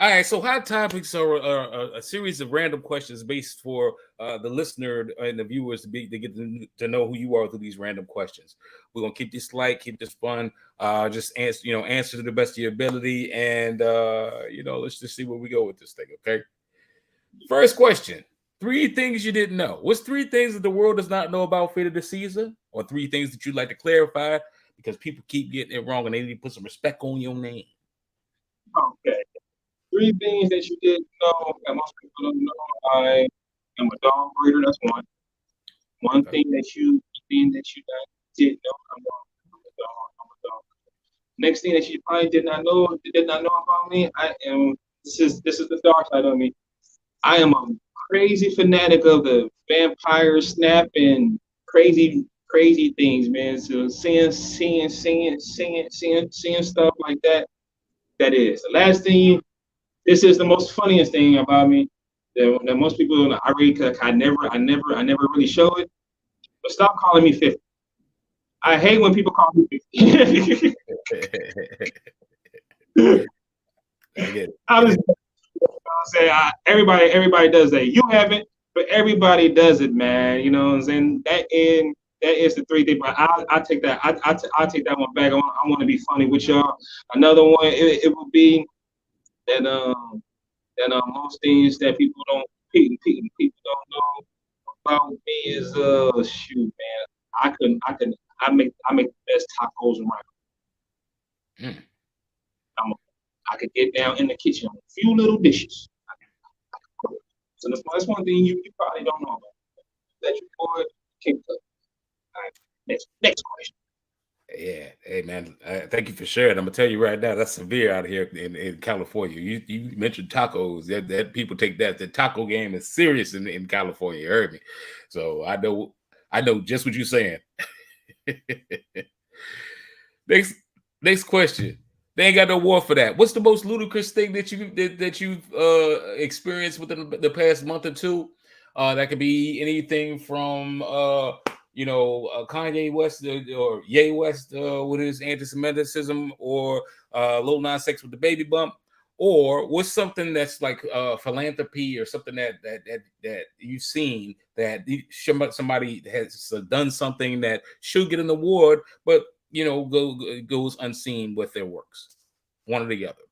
All right, so Hot Topics are a series of random questions based for the listener and the viewers to get to know who you are through these random questions. We're gonna keep this light, keep this fun, just answer to the best of your ability, and let's just see where we go with this thing. Okay. First question: 3 things you didn't know. What's 3 things that the world does not know about Fitty The Ceaser, or 3 things that you'd like to clarify because people keep getting it wrong and they need to put some respect on your name? Okay. 3 things that you didn't know that most people don't know. I am a dog breeder. That's one. One thing that you didn't know. I'm a dog. Next thing that you probably did not know about me. I am. This is the dark side of me. I am a crazy fanatic of the vampire snap and crazy things, man. So seeing stuff like that. That is the last thing. This is the most funniest thing about me that most people I never really show it. But stop calling me 50. I hate when people call me 50. I get it. I'm just say everybody does that. You haven't, but everybody does it, man. You know what I'm saying? That is the 3 things. But I take that. I take that one back. I want to be funny with y'all. Another one it would be that most things that people don't know about me is shoot, man. I make the best tacos around. I could get down in the kitchen with a few little dishes. So that's one thing you probably don't know about. That your boy can cook. All right, next question. Yeah, hey man, thank you for sharing. I'm gonna tell you right now, that's severe out here in California. You mentioned tacos. That people take that. The taco game is serious in California. You heard me. So I know just what you're saying. Next question. They ain't got no war for that. What's the most ludicrous thing that you've experienced within the past month or two? That could be anything from Kanye West or Ye West with his anti-Semitism, or Lil Nas X with the baby bump, or what's something that's like philanthropy or something that you've seen that somebody has done something that should get an award, but goes unseen with their works, one or the other.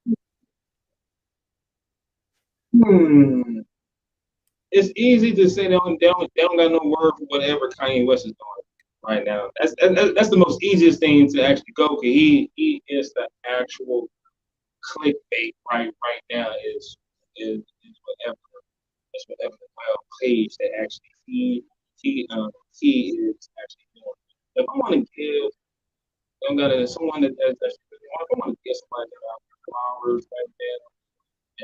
It's easy to say they don't got no word for whatever Kanye West is doing right now. That's the most easiest thing to actually go, because he is the actual clickbait right now is whatever well page that actually he is actually doing. If I want to give someone that's I want to give somebody flowers right there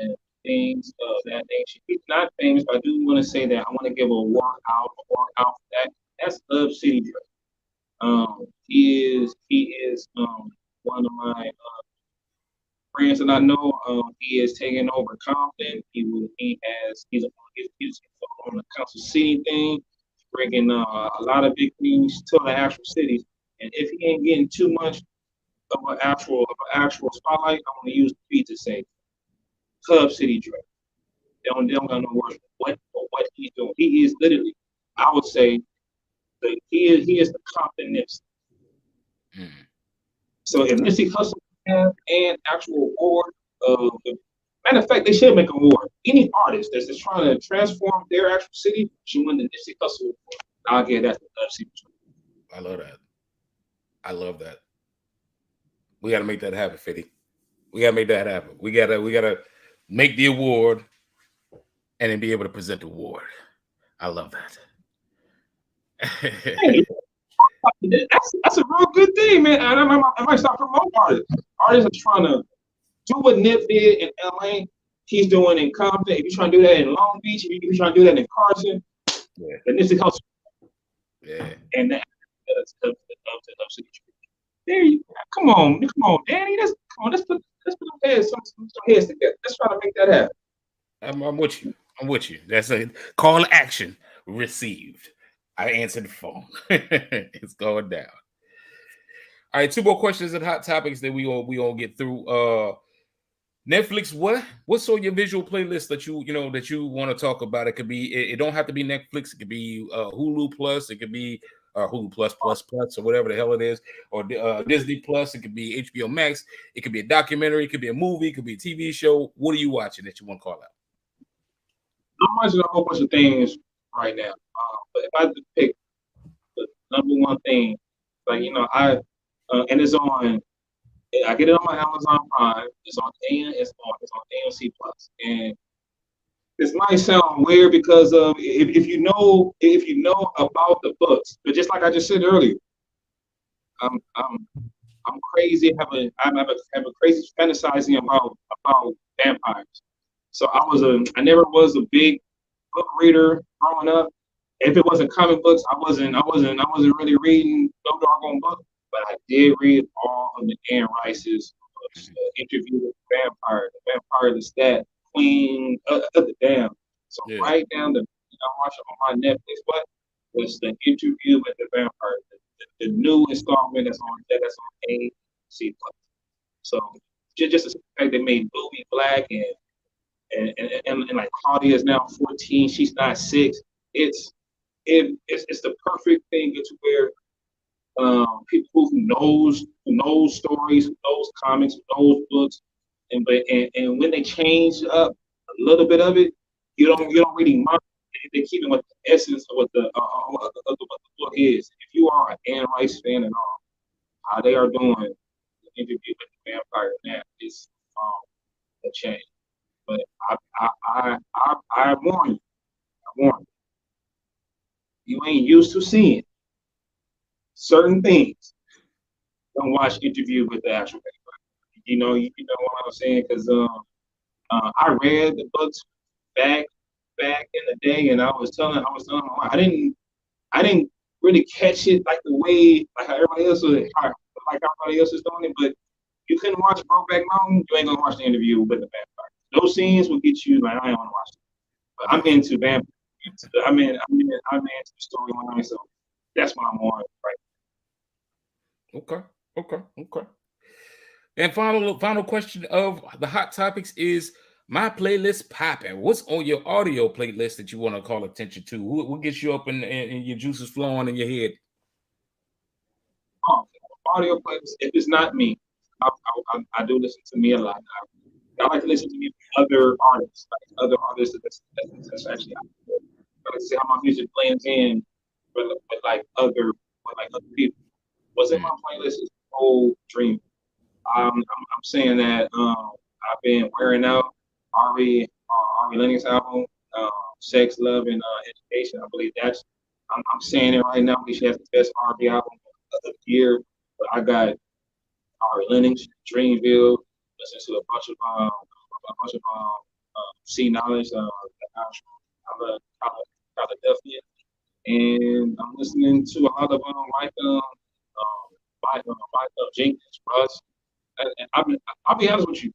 and things of that nature. He's not famous, but I do want to say that I want to give a walk out for that. That's Fitty The Ceaser. He is one of my friends that I know. He is taking over Compton. He's on the council city thing, bringing a lot of big things to the actual cities. And if he ain't getting too much of an actual spotlight, I want to use the to say Club City Dre. They don't got no words for what he's doing. He is literally, I would say, he is the Compton Nipsey. So if Nipsey Hussle have an actual award, matter of fact, they should make an award. Any artist that's just trying to transform their actual city should win the Nipsey Hussle award. I'll give that to Club City Dre. I love that. We got to make that happen, Fitty. We got to make that happen. We gotta make the award and then be able to present the award. I love that. Hey, that's a real good thing, man. And I might start promoting artists. Artists are trying to do what Nip did in LA. He's doing in Compton. If you're trying to do that in Long Beach, if you're trying to do that in Carson, yeah, the Nipsey Hussle. Yeah. And that's there you go. Come on, Danny. Let's put some heads together. Let's try to make that happen. I'm with you. That's a call to action received. I answered the phone. It's going down. All right, 2 more questions and hot topics that we all get through. Netflix, what's on your visual playlist that you want to talk about? It could be, it don't have to be Netflix. It could be Hulu Plus. It could be Hulu Plus or whatever the hell it is, or Disney Plus. It could be HBO Max. It could be a documentary. It could be a movie. It could be a TV show. What are you watching that you want to call out? I'm watching a whole bunch of things right now, but if I had to pick the number one thing, like and it's on. I get it on my Amazon Prime. It's on AMC Plus, and this might sound weird because of if you know about the books, but just like I just said earlier, I'm crazy. I have a crazy fantasizing about vampires. So I never was a big book reader growing up. If it wasn't comic books, I wasn't really reading no doggone book. But I did read all of the Anne Rice's interview with the vampire, the stat queen of the damn. So right down I'm watching on my Netflix. What was the interview with the vampire? The new installment that's on AMC Plus. So just the fact they made Booby black and like Claudia is now 14, she's not 6. It's the perfect thing to where people who knows stories, who knows comics, who knows books, and when they change up a little bit of it, you don't really mind. They keep it with the essence of what the book is. If you are an Anne Rice fan and all, how they are doing the interview with the vampire now is a change. But I warn you. You ain't used to seeing certain things. Don't watch interview with the actual vampire. You know what I'm saying? Because I read the books back in the day, and I was telling my wife, I didn't really catch it like the way like how everybody else is doing it. But you couldn't watch Brokeback Mountain, you ain't gonna watch the interview with the vampire. Those scenes will get you like I ain't wanna watch it. But I'm into vampires. I'm into the storyline. So that's what I'm on right. Okay. And final question of the hot topics is my playlist popping. What's on your audio playlist that you want to call attention to? What gets you up and your juices flowing in your head? Audio playlist. If it's not me, I do listen to me a lot. I like to listen to other artists, that's actually. I like to see how my music blends in with other people. What's in my playlist is a whole dream. I'm saying that I've been wearing out Ari Lennox album, Sex, Love, and Education. I believe that's. I'm saying it right now. She has the best R&B album of the year. But I got Ari Lennox, Dreamville. Listen to a bunch of C Knowledge. I love Philadelphia, and I'm listening to a lot of Jenkins, Russ. And I'll be honest with you.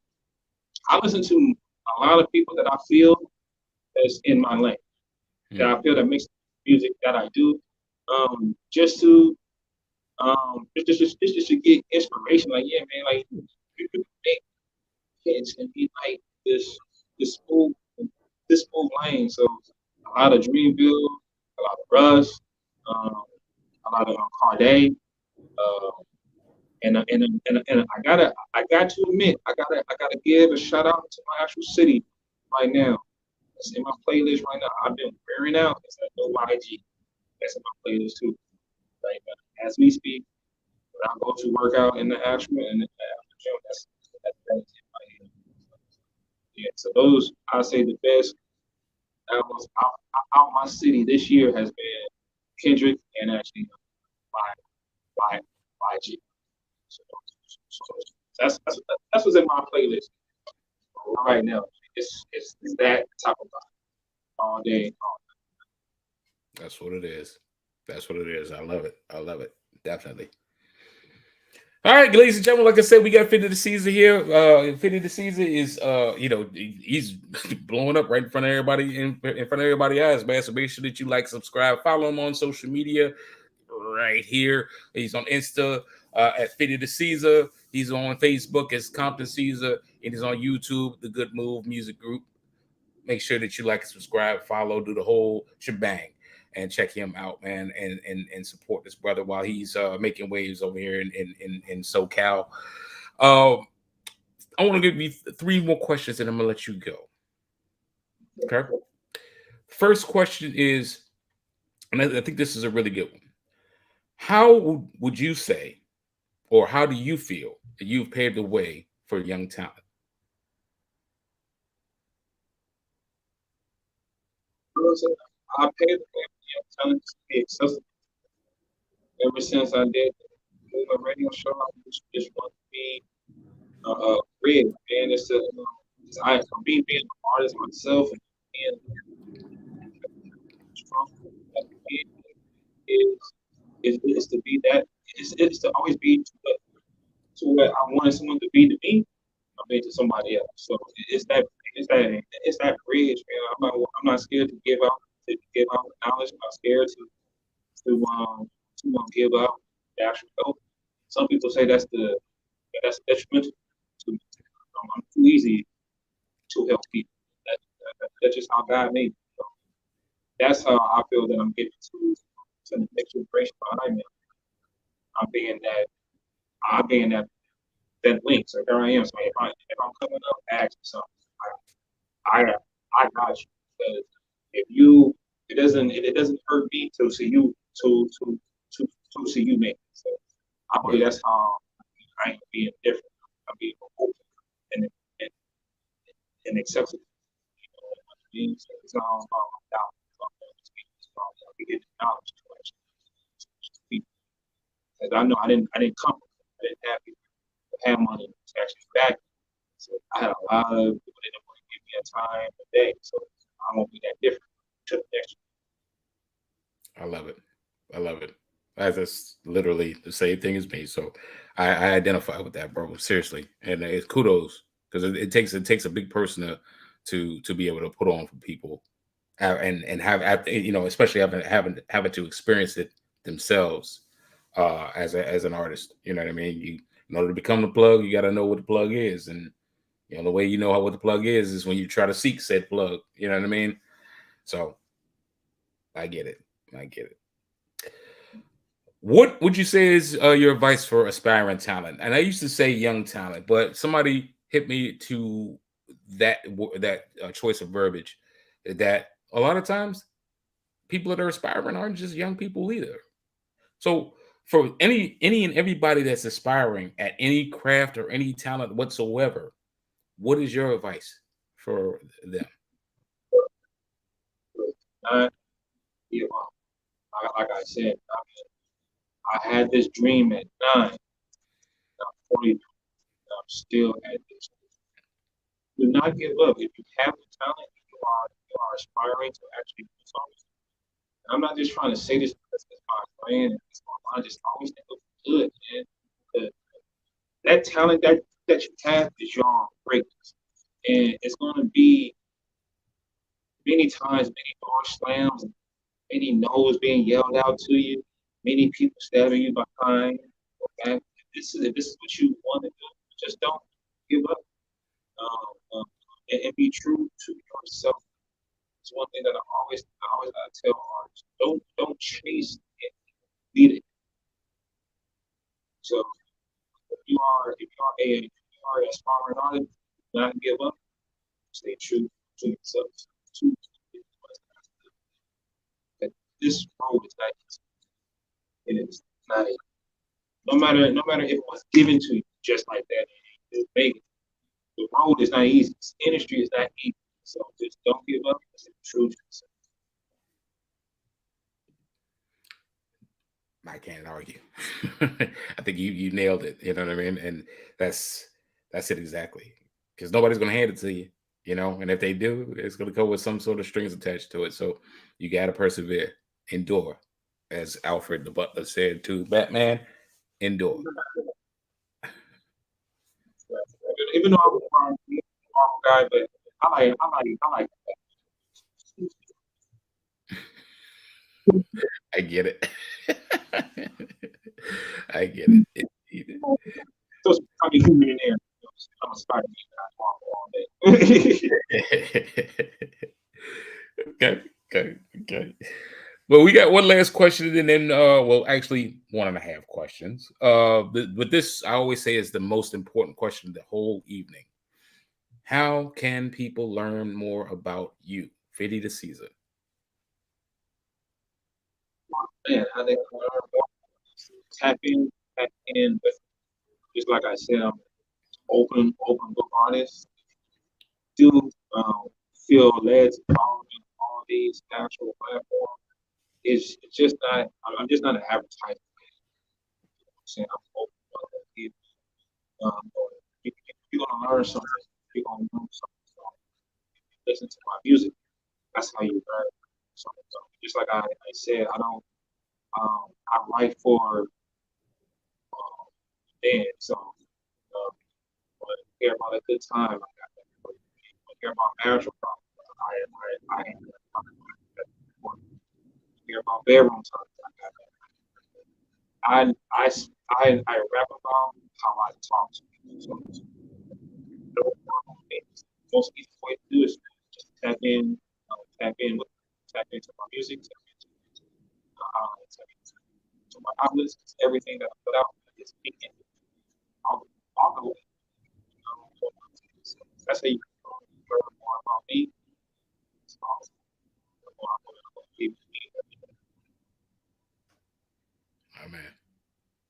I listen to a lot of people that I feel that's in my lane, that I feel that makes music that I do, just to get inspiration. Like, yeah, man, like you could make hits and be like this smooth lane. So a lot of Dreamville, a lot of Russ, a lot of Carday. And I got to admit, I gotta give a shout out to my actual city right now. It's in my playlist right now. I've been wearing out. It's like no YG. That's in my playlist too. Like as we speak, when I go to work out in the actual and the gym, that's in my head. Yeah. So those I say the best albums out my city this year has been Kendrick and actually YG. So that's what's in my playlist right now. It's that type of vibe all day. That's what it is. I love it. Definitely. All right, ladies and gentlemen, like I said, we got Fitty The Ceaser here. Fitty The Ceaser is, he's blowing up right in front of everybody, in front of everybody's eyes, man. So make sure that you like, subscribe, follow him on social media right here. He's on Insta at Fitty The Ceaser. He's on Facebook as comptonceaser, and he's on YouTube, The Good Move Music Group. Make sure that you like, subscribe, follow, do the whole shebang, and check him out, man, and support this brother while he's making waves over here in SoCal. I want to give you 3 more questions, and I'm gonna let you go. Okay. First question is, and I think this is a really good one. How would you say, or how do you feel that you've paved the way for young talent? I paved the way for young talent to be accessible. Ever since I did the radio show, I just want to be real, man. For me being an artist myself and being strong is to be that. It's to always be to what I wanted someone to be to me. I made to somebody else. So it's that bridge, man. I'm not scared to give out knowledge. I'm not scared to give out the actual help. Some people say that's detrimental to me. I'm too easy to help people. That's just how God made me. So that's how I feel that I'm getting to the next generation behind me. I'm being that link. So there I am. So if I'm coming up, ask me something. I got you. Because it doesn't hurt me to see you to see you make it. So I believe that's how I ain't being different. I'm being open and accepting. It's all about doubt. We get the knowledge to actually. Because I know I didn't come. I didn't have people have money to actually back me. So I had a lot of people that didn't want to give me a time a day. So I won't be that different to the next one. I love it. That's literally the same thing as me. So I identify with that, bro. Seriously. And it's kudos, because it takes a big person to be able to put on for people and have, especially having to experience it themselves as an artist. You know what I mean? In order to become the plug, you got to know what the plug is, and the way you know what the plug is when you try to seek said plug. You know what I mean? So I get it. What would you say is your advice for aspiring talent? And I used to say young talent, but somebody hit me to that choice of verbiage, that a lot of times people that are aspiring aren't just young people either. So for any and everybody that's aspiring at any craft or any talent whatsoever, what is your advice for them? Yeah, like I said, I had this dream at 9. I'm 40. I'm still at this. Do not give up. If you have the talent, you are aspiring to actually do something. And I'm not just trying to say this because it's my brand and it's my mind. Just always think of good, man. That talent that you have is your greatness, and it's going to be many times, many door slams, many no's being yelled out to you, many people stabbing you behind or back. If this is what you want to do, just don't give up, and be true to yourself. It's one thing that I always gotta tell artists: don't chase it, lead it. So if you are an aspiring artist, do not give up. Stay true to yourself. To that this road is not easy. It is not easy. No matter if it was given to you just like that, just make it. The road is not easy. This industry is not easy. So just don't give up. Stay true to yourself. I can't argue. I think you nailed it. You know what I mean? And that's it exactly. Because nobody's gonna hand it to you, and if they do, it's gonna come with some sort of strings attached to it. So you gotta persevere, endure, as Alfred the Butler said to Batman, endure. Even though I'm a Marvel guy, but I like I get it. I get it. those funny human in there. I'm a Spider-Man guy all day. Okay. Well, we got one last question, and then actually 1.5 questions. But this I always say is the most important question of the whole evening. How can people learn more about you, Fitty the Ceaser? Man, how they can learn more. Tap in. But just like I said, I'm open book artist. Do feel led to follow me on all these actual platforms. It's just not. I'm just not an advertisement. I'm saying I'm open to other people. You're gonna learn something. You're gonna learn something. So listen to my music. That's how you learn something. So just like I said, I don't. I write for dance. So when I care about a good time, I got that. When I care about marital problems, I care about bedroom times, I got that. I rap about how I talk to people. So the most easy way to do is just tap into my music, tap into my outlets, everything that I put out is speaking. I'll go. So that's how you learn more about me. So,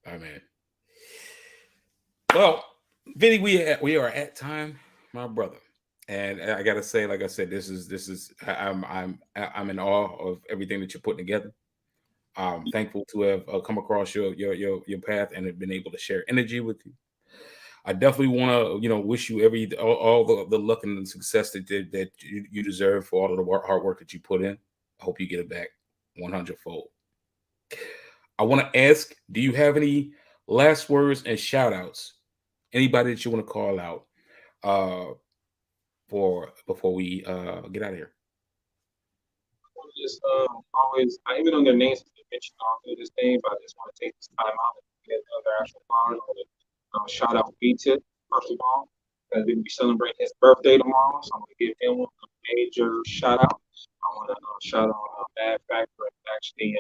Amen. Well, Vinny, we are at time, my brother, and I gotta say, like I said, this is I'm in awe of everything that you're putting together. I'm thankful to have come across your path and have been able to share energy with you. I definitely want to wish you all the luck and the success that you deserve for all of the hard work that you put in. I hope you get it back 100-fold. I want to ask, do you have any last words and shout outs? Anybody that you want to call out before we get out of here? just always, I even don't get names, mention all through this thing, but I just want to take this time out and get other actual flowers. I want to shout out B-Tip, first of all, because we'll be celebrating his birthday tomorrow, so I'm going to give him a major shout out. I want to shout out Bad Factor and actually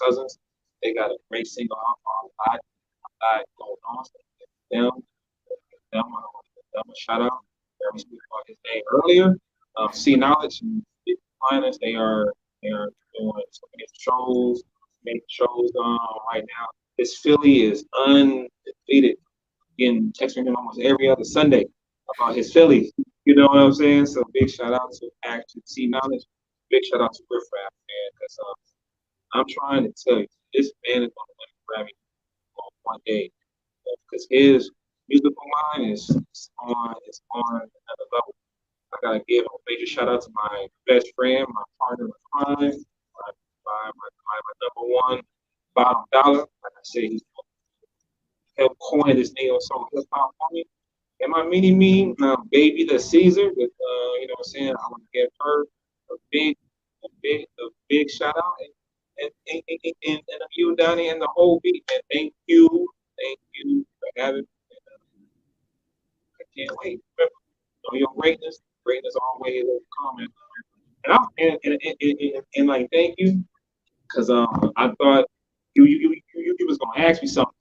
cousins. They got a great single out called a lot going on. So them a shout out. We spoke about his name earlier. C Knowledge and Finance, they are doing so many shows, right now. His Philly is undefeated. Getting texting him almost every other Sunday about his Philly. You know what I'm saying? So big shout out to actually C Knowledge. Big shout out to Riff Raff, man, because I'm trying to tell you, this man is going to win a Grammy on one day, because his musical mind is on another level. I gotta give a major shout out to my best friend, my partner in crime, my number one bottom dollar. Like I said, he's helped coin this neo-soul hip-hop for me. And my mini-me, Baby the Ceaser, with, you know what I'm saying, I want to give her a big shout out. And you, Donnie, and the whole beat, man. Thank you for having me. I can't wait. Remember, know your greatness. Greatness always will come. And like, thank you, because I thought you was gonna ask me something,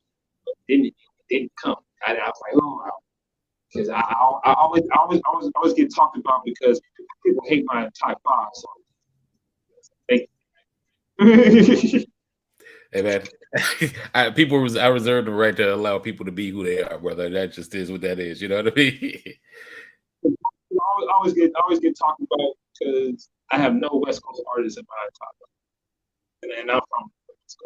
but it didn't come. I was like, oh, because I always get talked about because people hate my top 5. So thank you. Hey man, I reserve the right to allow people to be who they are, brother. That just is what that is. You know what I mean? I always get talked about because I have no West Coast artists in my top 5, and I'm from West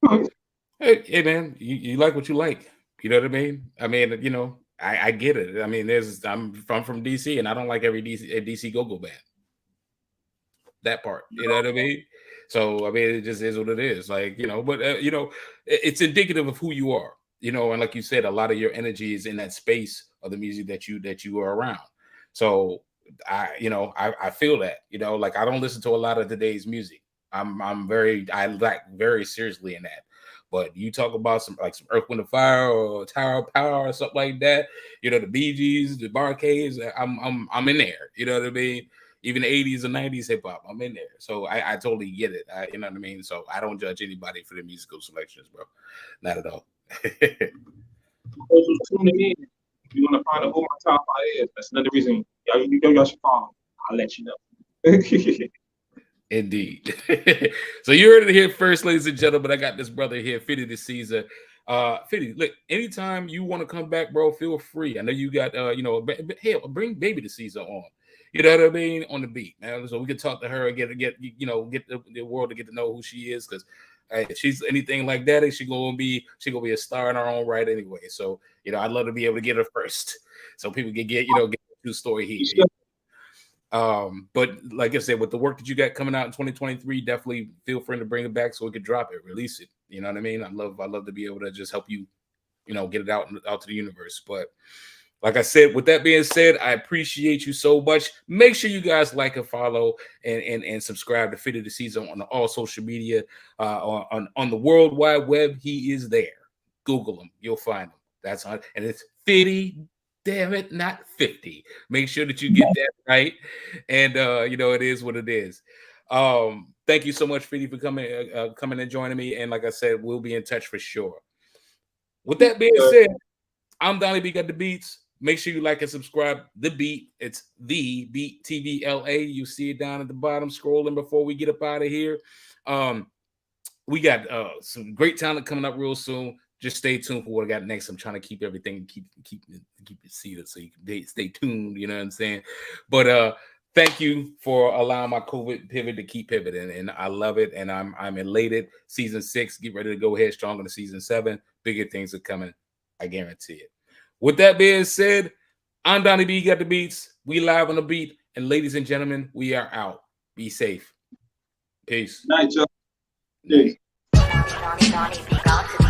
Coast. Hey man, you like what you like. You know what I mean? I mean, you know, I get it. I mean, I'm from DC, and I don't like every DC go-go band. That part, you know what I mean? So I mean, it just is what it is. Like, you know, but you know, it's indicative of who you are. You know, and like you said, a lot of your energy is in that space of the music that you are around. So I feel that, you know, like I don't listen to a lot of today's music. I lack very seriously in that. But you talk about some Earth, Wind and Fire or Tower of Power or something like that, you know, the Bee Gees, the Barcades, I'm in there. You know what I mean? Even the 80s and 90s hip hop, I'm in there. So I totally get it. You know what I mean? So I don't judge anybody for their musical selections, bro. Not at all. Tuning in. If you want to find out who my top 5 is, that's another reason y'all should follow. I'll let you know. Indeed. So you heard it here first, ladies and gentlemen. I got this brother here, Fitty The Ceaser. Fitty, look, anytime you want to come back, bro, feel free. I know you got you know, hell, bring Baby The Ceaser on. You know what I mean? On the beat, man. So we can talk to her and get the world to get to know who she is, because if she's anything like that, she gonna be a star in her own right anyway. So, you know, I'd love to be able to get her first, so people can get the true story here. But like I said, with the work that you got coming out in 2023, definitely feel free to bring it back so we can drop it, release it. You know what I mean? I love to be able to just help you, you know, get it out to the universe. But like I said, with that being said, I appreciate you so much. Make sure you guys like and follow and subscribe to Fitty The Ceaser on all social media, on the World Wide Web. He is there. Google him, you'll find him. That's on, and it's Fitty. Damn it, not 50. Make sure that you get that right. And you know, it is what it is. Thank you so much, Fitty, for coming and joining me. And like I said, we'll be in touch for sure. With that being said, I'm Donnie B, GotDaBeats. Make sure you like and subscribe. The Beat, it's the Beat TVLA. You see it down at the bottom, scrolling before we get up out of here. We got some great talent coming up real soon. Just stay tuned for what I got next. I'm trying to keep everything, keep it seated so you can stay tuned. You know what I'm saying? But thank you for allowing my COVID pivot to keep pivoting, and I love it. And I'm elated. Season 6, get ready to go ahead strong into season 7. Bigger things are coming. I guarantee it. With that being said, I'm Donnie B, GotDaBeats. We live on the beat, and ladies and gentlemen, we are out. Be safe. Peace. Night, y'all. Donnie B, GotDaBeats.